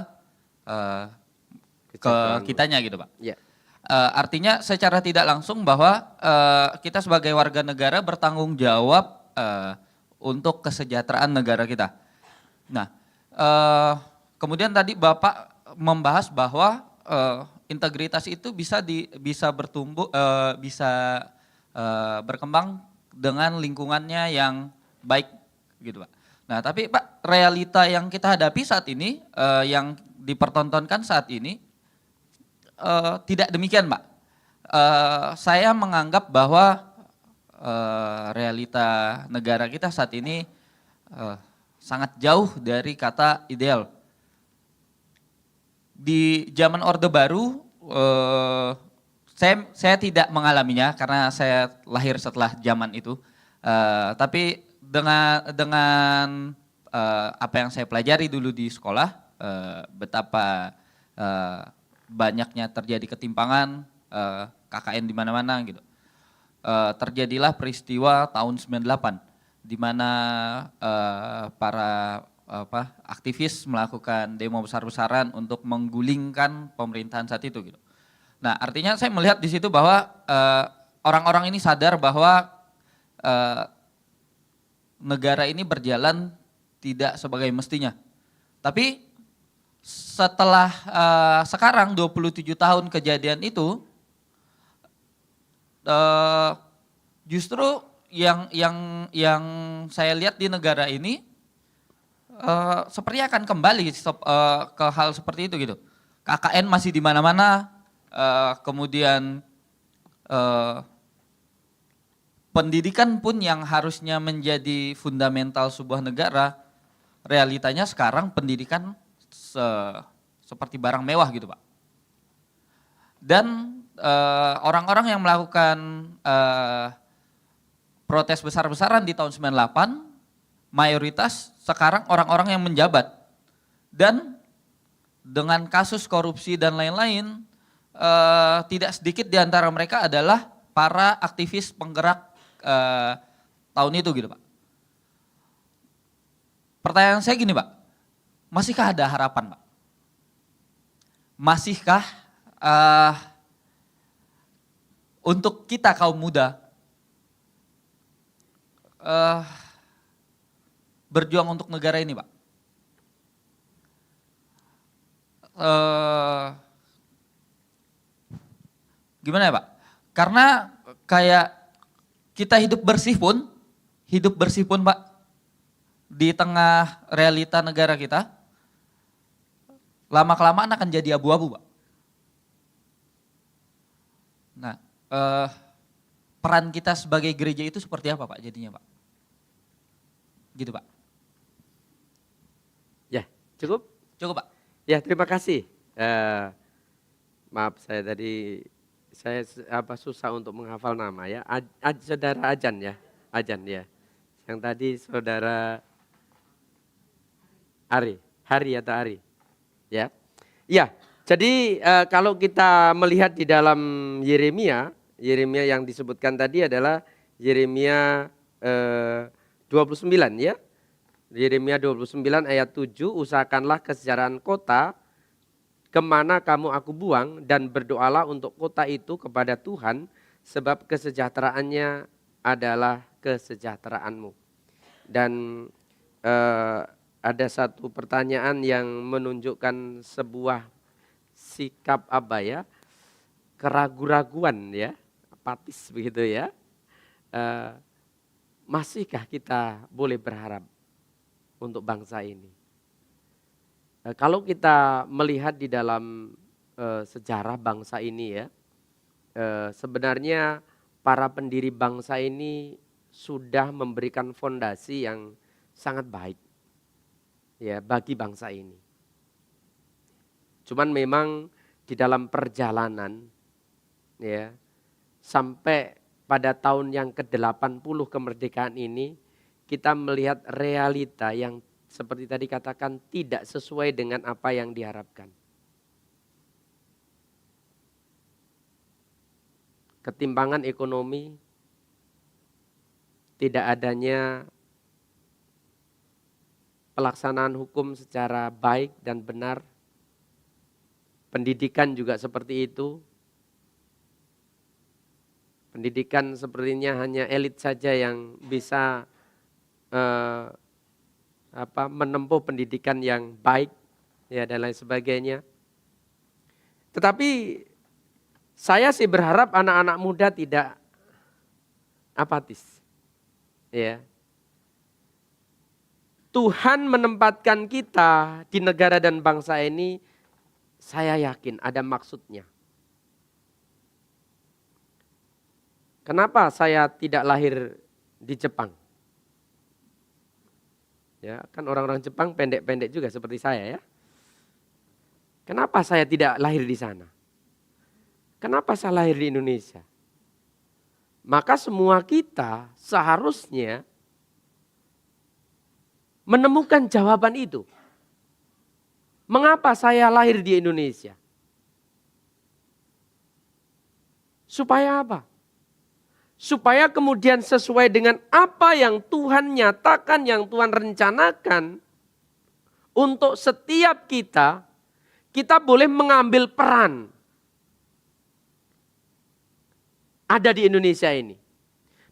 kitanya gitu, Pak. Ya. Artinya secara tidak langsung bahwa kita sebagai warga negara bertanggung jawab untuk kesejahteraan negara kita. Nah, kemudian tadi Bapak membahas bahwa integritas itu bisa bertumbuh, bisa berkembang dengan lingkungannya yang baik, gitu Pak. Nah, tapi Pak, realita yang kita hadapi saat ini, yang dipertontonkan saat ini, tidak demikian, Pak. Saya menganggap bahwa realita negara kita saat ini sangat jauh dari kata ideal. Di zaman Orde Baru, saya tidak mengalaminya karena saya lahir setelah zaman itu. Tapi dengan apa yang saya pelajari dulu di sekolah, betapa banyaknya terjadi ketimpangan, KKN di mana-mana gitu. Terjadilah peristiwa tahun 98 di mana para aktivis melakukan demo besar-besaran untuk menggulingkan pemerintahan saat itu gitu. Nah, artinya saya melihat di situ bahwa orang-orang ini sadar bahwa negara ini berjalan tidak sebagai mestinya. Tapi setelah sekarang 27 tahun kejadian itu, justru yang saya lihat di negara ini sepertinya akan kembali ke hal seperti itu gitu. KKN masih di mana-mana, kemudian pendidikan pun yang harusnya menjadi fundamental sebuah negara, realitanya sekarang pendidikan seperti barang mewah gitu Pak. Dan orang-orang yang melakukan protes besar-besaran di tahun 98, mayoritas sekarang orang-orang yang menjabat. Dan dengan kasus korupsi dan lain-lain, tidak sedikit di antara mereka adalah para aktivis penggerak tahun itu gitu Pak. Pertanyaan saya gini Pak, masihkah ada harapan Pak? Masihkah untuk kita kaum muda berjuang untuk negara ini Pak? Gimana ya Pak? Karena kayak kita hidup bersih pun Pak, di tengah realita negara kita, lama-kelamaan akan jadi abu-abu Pak. Nah, peran kita sebagai gereja itu seperti apa Pak jadinya Pak? Gitu Pak. Ya, cukup? Cukup Pak. Ya, terima kasih. Maaf saya tadi susah untuk menghafal nama ya. Saudara Ajan ya, Ajan ya. Yang tadi saudara Hari atau Ari. Ya. Ya, jadi kalau kita melihat di dalam Yeremia yang disebutkan tadi adalah Yeremia 29 ya. Yeremia 29 ayat 7, usahakanlah kesejahteraan kota kemana kamu aku buang, dan berdoalah untuk kota itu kepada Tuhan, sebab kesejahteraannya adalah kesejahteraanmu. Dan ada satu pertanyaan yang menunjukkan sebuah sikap apa ya, keraguan-raguan ya, apatis begitu ya. Masihkah kita boleh berharap untuk bangsa ini? Kalau kita melihat di dalam sejarah bangsa ini ya, sebenarnya para pendiri bangsa ini sudah memberikan fondasi yang sangat baik ya bagi bangsa ini. Cuman memang di dalam perjalanan ya sampai pada tahun yang ke-80 kemerdekaan ini, kita melihat realita yang seperti tadi katakan tidak sesuai dengan apa yang diharapkan. Ketimpangan ekonomi, tidak adanya pelaksanaan hukum secara baik dan benar. Pendidikan juga seperti itu. Pendidikan sepertinya hanya elit saja yang bisa menempuh pendidikan yang baik ya dan lain sebagainya. Tetapi saya sih berharap anak-anak muda tidak apatis. Ya. Tuhan menempatkan kita di negara dan bangsa ini, saya yakin ada maksudnya. Kenapa saya tidak lahir di Jepang? Ya, kan orang-orang Jepang pendek-pendek juga seperti saya ya. Kenapa saya tidak lahir di sana? Kenapa saya lahir di Indonesia? Maka semua kita seharusnya menemukan jawaban itu. Mengapa saya lahir di Indonesia? Supaya apa? Supaya kemudian sesuai dengan apa yang Tuhan nyatakan, yang Tuhan rencanakan untuk setiap kita, kita boleh mengambil peran ada di Indonesia ini.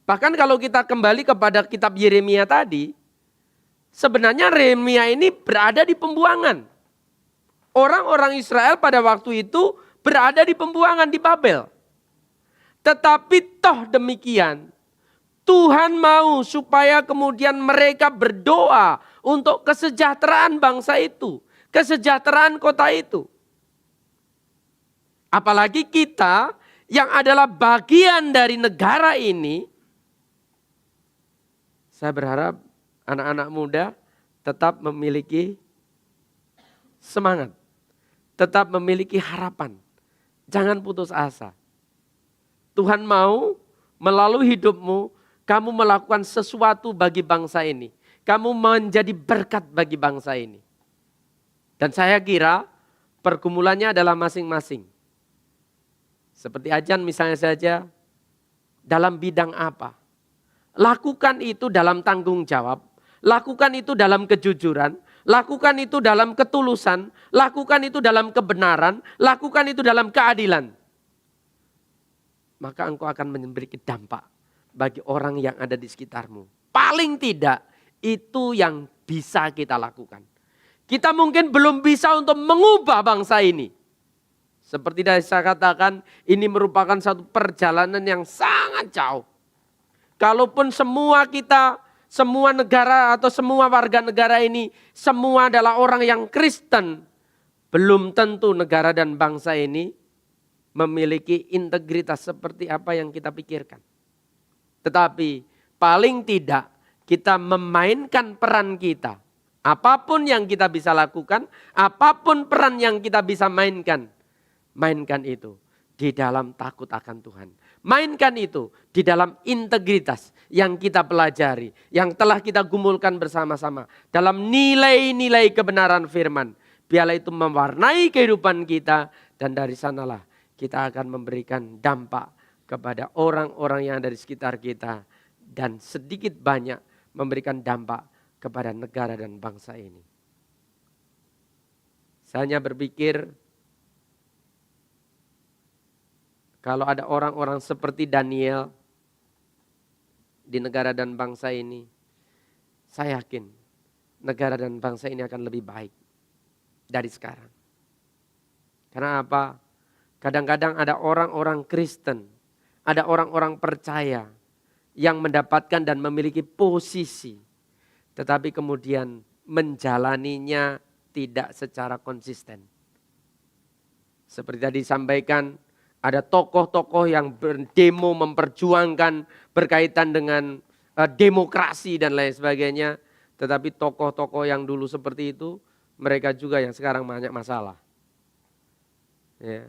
Bahkan kalau kita kembali kepada kitab Yeremia tadi, sebenarnya Yeremia ini berada di pembuangan. Orang-orang Israel pada waktu itu berada di pembuangan di Babel. Tetapi toh demikian, Tuhan mau supaya kemudian mereka berdoa untuk kesejahteraan bangsa itu, kesejahteraan kota itu. Apalagi kita yang adalah bagian dari negara ini, saya berharap anak-anak muda tetap memiliki semangat, tetap memiliki harapan, jangan putus asa. Tuhan mau melalui hidupmu kamu melakukan sesuatu bagi bangsa ini. Kamu menjadi berkat bagi bangsa ini. Dan saya kira pergumulannya adalah masing-masing. Seperti Ajan misalnya saja, dalam bidang apa? Lakukan itu dalam tanggung jawab, lakukan itu dalam kejujuran, lakukan itu dalam ketulusan, lakukan itu dalam kebenaran, lakukan itu dalam keadilan. Maka engkau akan memberi dampak bagi orang yang ada di sekitarmu. Paling tidak itu yang bisa kita lakukan. Kita mungkin belum bisa untuk mengubah bangsa ini. Seperti saya katakan, ini merupakan satu perjalanan yang sangat jauh. Kalaupun semua kita, semua negara atau semua warga negara ini, semua adalah orang yang Kristen, belum tentu negara dan bangsa ini memiliki integritas seperti apa yang kita pikirkan. Tetapi paling tidak kita memainkan peran kita. Apapun yang kita bisa lakukan, apapun peran yang kita bisa mainkan, mainkan itu di dalam takut akan Tuhan. Mainkan itu di dalam integritas yang kita pelajari, yang telah kita gumulkan bersama-sama. Dalam nilai-nilai kebenaran firman. Biarlah itu mewarnai kehidupan kita dan dari sanalah kita akan memberikan dampak kepada orang-orang yang ada di sekitar kita. Dan sedikit banyak memberikan dampak kepada negara dan bangsa ini. Saya hanya berpikir, kalau ada orang-orang seperti Daniel di negara dan bangsa ini, saya yakin negara dan bangsa ini akan lebih baik dari sekarang. Karena apa? Kadang-kadang ada orang-orang Kristen, ada orang-orang percaya yang mendapatkan dan memiliki posisi, tetapi kemudian menjalaninya tidak secara konsisten. Seperti tadi disampaikan, ada tokoh-tokoh yang berdemo memperjuangkan berkaitan dengan demokrasi dan lain sebagainya. Tetapi tokoh-tokoh yang dulu seperti itu, mereka juga yang sekarang banyak masalah. Ya.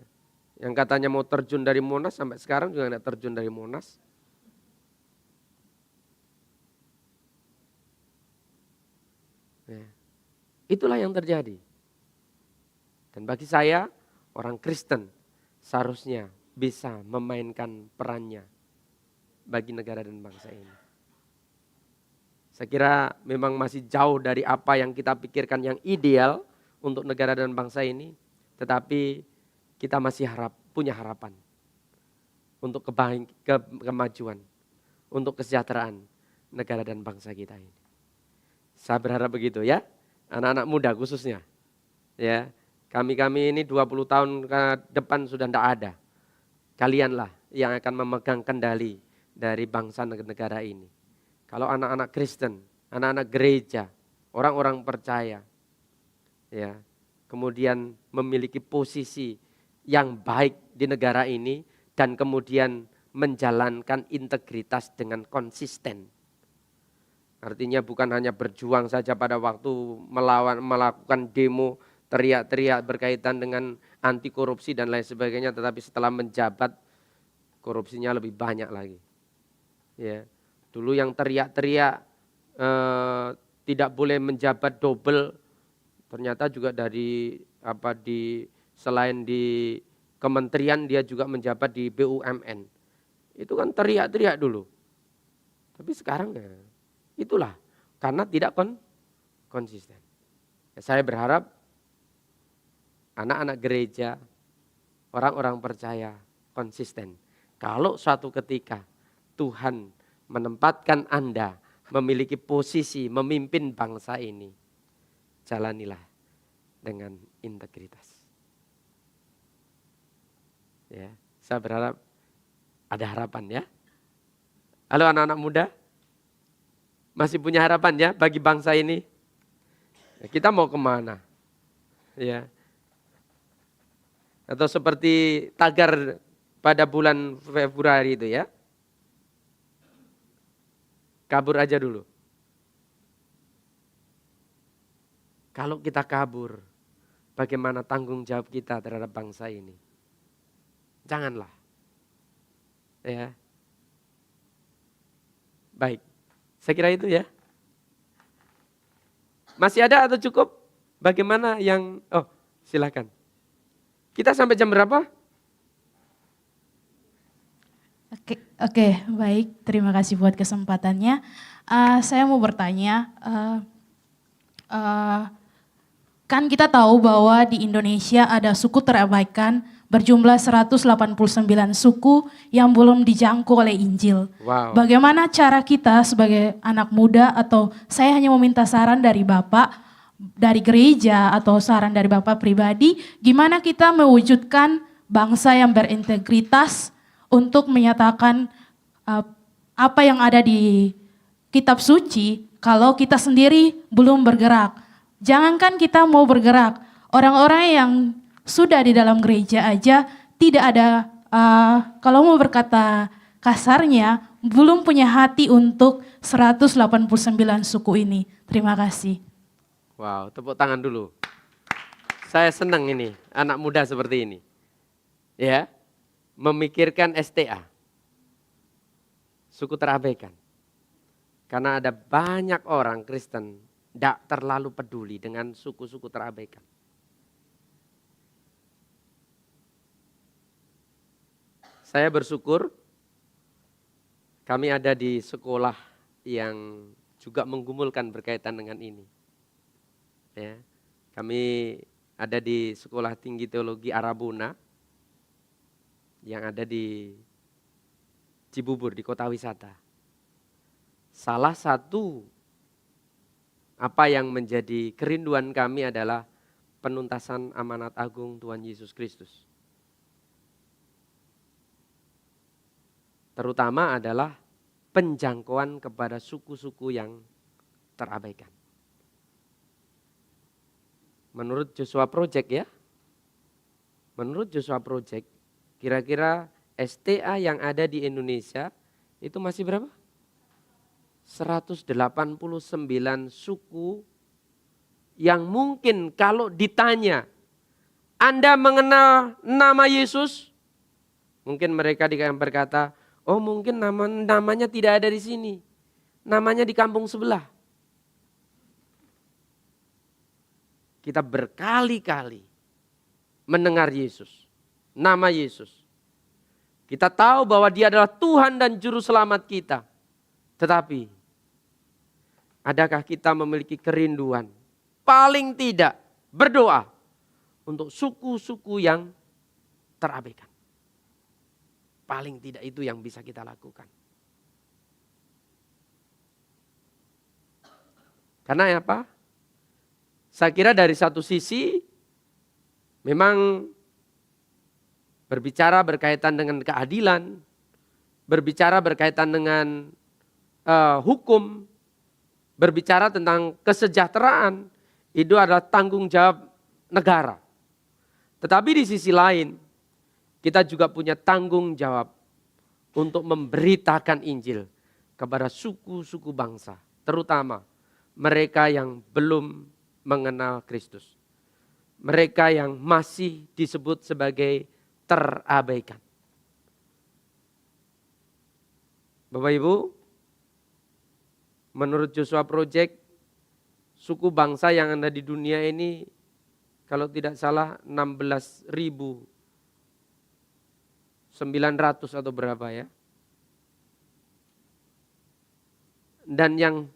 Yang katanya mau terjun dari Monas, sampai sekarang juga tidak terjun dari Monas. Ya. Itulah yang terjadi. Dan bagi saya, orang Kristen seharusnya bisa memainkan perannya bagi negara dan bangsa ini. Saya kira memang masih jauh dari apa yang kita pikirkan yang ideal untuk negara dan bangsa ini. Tetapi kita masih punya harapan untuk kemajuan, untuk kesejahteraan negara dan bangsa kita ini. Saya berharap begitu ya, anak-anak muda khususnya. Ya. Kami ini 20 tahun ke depan sudah tidak ada. Kalianlah yang akan memegang kendali dari bangsa negara ini. Kalau anak-anak Kristen, anak-anak gereja, orang-orang percaya, ya, kemudian memiliki posisi yang baik di negara ini dan kemudian menjalankan integritas dengan konsisten. Artinya bukan hanya berjuang saja pada waktu melakukan demo, teriak-teriak berkaitan dengan anti korupsi dan lain sebagainya, tetapi setelah menjabat korupsinya lebih banyak lagi. Ya, dulu yang teriak-teriak tidak boleh menjabat double, ternyata juga selain di kementerian dia juga menjabat di BUMN. Itu kan teriak-teriak dulu. Tapi sekarang ya, itulah karena tidak konsisten. Ya, saya berharap anak-anak gereja, orang-orang percaya konsisten. Kalau suatu ketika Tuhan menempatkan Anda memiliki posisi memimpin bangsa ini, jalanilah dengan integritas. Ya, saya berharap ada harapan ya. Halo anak-anak muda, masih punya harapan ya bagi bangsa ini? Ya, kita mau kemana? Ya. Atau seperti tagar pada bulan Februari itu ya. Kabur aja dulu. Kalau kita kabur, bagaimana tanggung jawab kita terhadap bangsa ini? Janganlah. Ya. Baik, saya kira itu ya. Masih ada atau cukup? Bagaimana yang, silakan. Kita sampai jam berapa? Oke, baik. Terima kasih buat kesempatannya. Saya mau bertanya, kan kita tahu bahwa di Indonesia ada suku terabaikan berjumlah 189 suku yang belum dijangkau oleh Injil. Wow. Bagaimana cara kita sebagai anak muda, atau saya hanya meminta saran dari Bapak, dari gereja atau saran dari Bapak pribadi, gimana kita mewujudkan bangsa yang berintegritas untuk menyatakan apa yang ada di kitab suci kalau kita sendiri belum bergerak. Jangankan kita mau bergerak, orang-orang yang sudah di dalam gereja aja tidak ada, kalau mau berkata kasarnya, belum punya hati untuk 189 suku ini. Terima kasih. Wow, tepuk tangan dulu. Saya senang ini, anak muda seperti ini. Ya, memikirkan STA. Suku terabaikan. Karena ada banyak orang Kristen tidak terlalu peduli dengan suku-suku terabaikan. Saya bersyukur kami ada di sekolah yang juga menggumulkan berkaitan dengan ini. Ya, kami ada di Sekolah Tinggi Teologi Arabuna yang ada di Cibubur, di kota wisata. Salah satu apa yang menjadi kerinduan kami adalah penuntasan amanat agung Tuhan Yesus Kristus. Terutama adalah penjangkauan kepada suku-suku yang terabaikan. Menurut Joshua Project ya, menurut Joshua Project, kira-kira STA yang ada di Indonesia itu masih berapa? 189 suku yang mungkin kalau ditanya, Anda mengenal nama Yesus? Mungkin mereka berkata, oh mungkin namanya tidak ada di sini, namanya di kampung sebelah. Kita berkali-kali mendengar Yesus, nama Yesus. Kita tahu bahwa Dia adalah Tuhan dan Juru Selamat kita. Tetapi, adakah kita memiliki kerinduan? Paling tidak berdoa untuk suku-suku yang terabaikan. Paling tidak itu yang bisa kita lakukan. Karena apa? Saya kira dari satu sisi memang berbicara berkaitan dengan keadilan, berbicara berkaitan dengan hukum, berbicara tentang kesejahteraan, itu adalah tanggung jawab negara. Tetapi di sisi lain, kita juga punya tanggung jawab untuk memberitakan Injil kepada suku-suku bangsa, terutama mereka yang belum mengenal Kristus. Mereka yang masih disebut sebagai terabaikan. Bapak Ibu, menurut Joshua Project, suku bangsa yang ada di dunia ini kalau tidak salah 16.900 atau berapa ya. Dan yang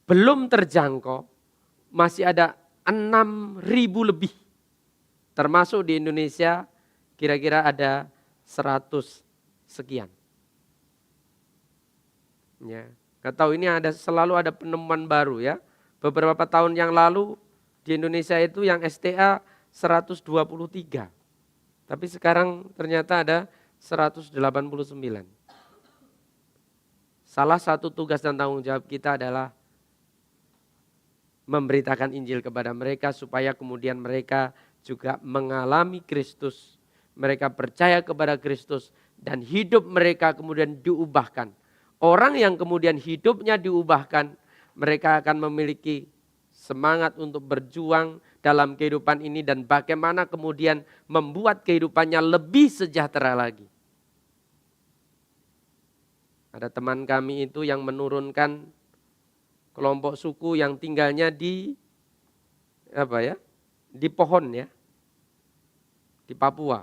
belum terjangkau masih ada 6.000 lebih. Termasuk di Indonesia kira-kira ada 100 sekian. Ya, nggak tahu ini selalu ada penemuan baru ya. Beberapa tahun yang lalu di Indonesia itu yang STA 123. Tapi sekarang ternyata ada 189. Salah satu tugas dan tanggung jawab kita adalah memberitakan Injil kepada mereka supaya kemudian mereka juga mengalami Kristus. Mereka percaya kepada Kristus dan hidup mereka kemudian diubahkan. Orang yang kemudian hidupnya diubahkan, mereka akan memiliki semangat untuk berjuang dalam kehidupan ini dan bagaimana kemudian membuat kehidupannya lebih sejahtera lagi. Ada teman kami itu yang menurunkan kelompok suku yang tinggalnya di di pohon ya, di Papua.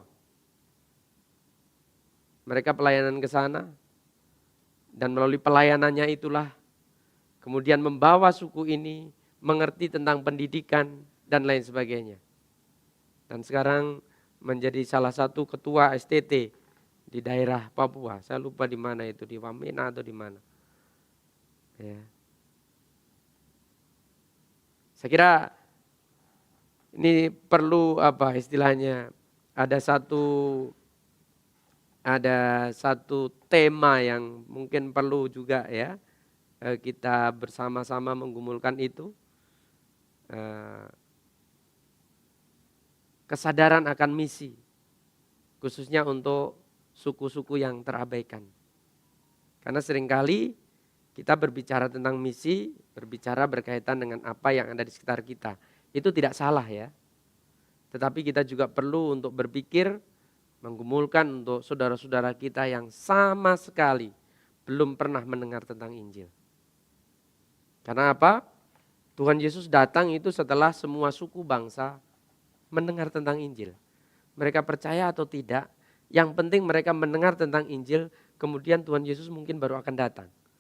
Mereka pelayanan ke sana dan melalui pelayanannya itulah kemudian membawa suku ini mengerti tentang pendidikan dan lain sebagainya. Dan sekarang menjadi salah satu ketua STT di daerah Papua. Saya lupa di mana itu, di Wamena atau di mana. Ya. Saya kira ini perlu istilahnya ada satu tema yang mungkin perlu juga ya kita bersama-sama menggumulkan itu. Kesadaran akan misi, khususnya untuk suku-suku yang terabaikan. Karena seringkali kita berbicara tentang misi, berbicara berkaitan dengan apa yang ada di sekitar kita. Itu tidak salah ya. Tetapi kita juga perlu untuk berpikir, menggumulkan untuk saudara-saudara kita yang sama sekali belum pernah mendengar tentang Injil. Karena apa? Tuhan Yesus datang itu setelah semua suku bangsa mendengar tentang Injil. Mereka percaya atau tidak, yang penting mereka mendengar tentang Injil, kemudian Tuhan Yesus mungkin baru akan datang.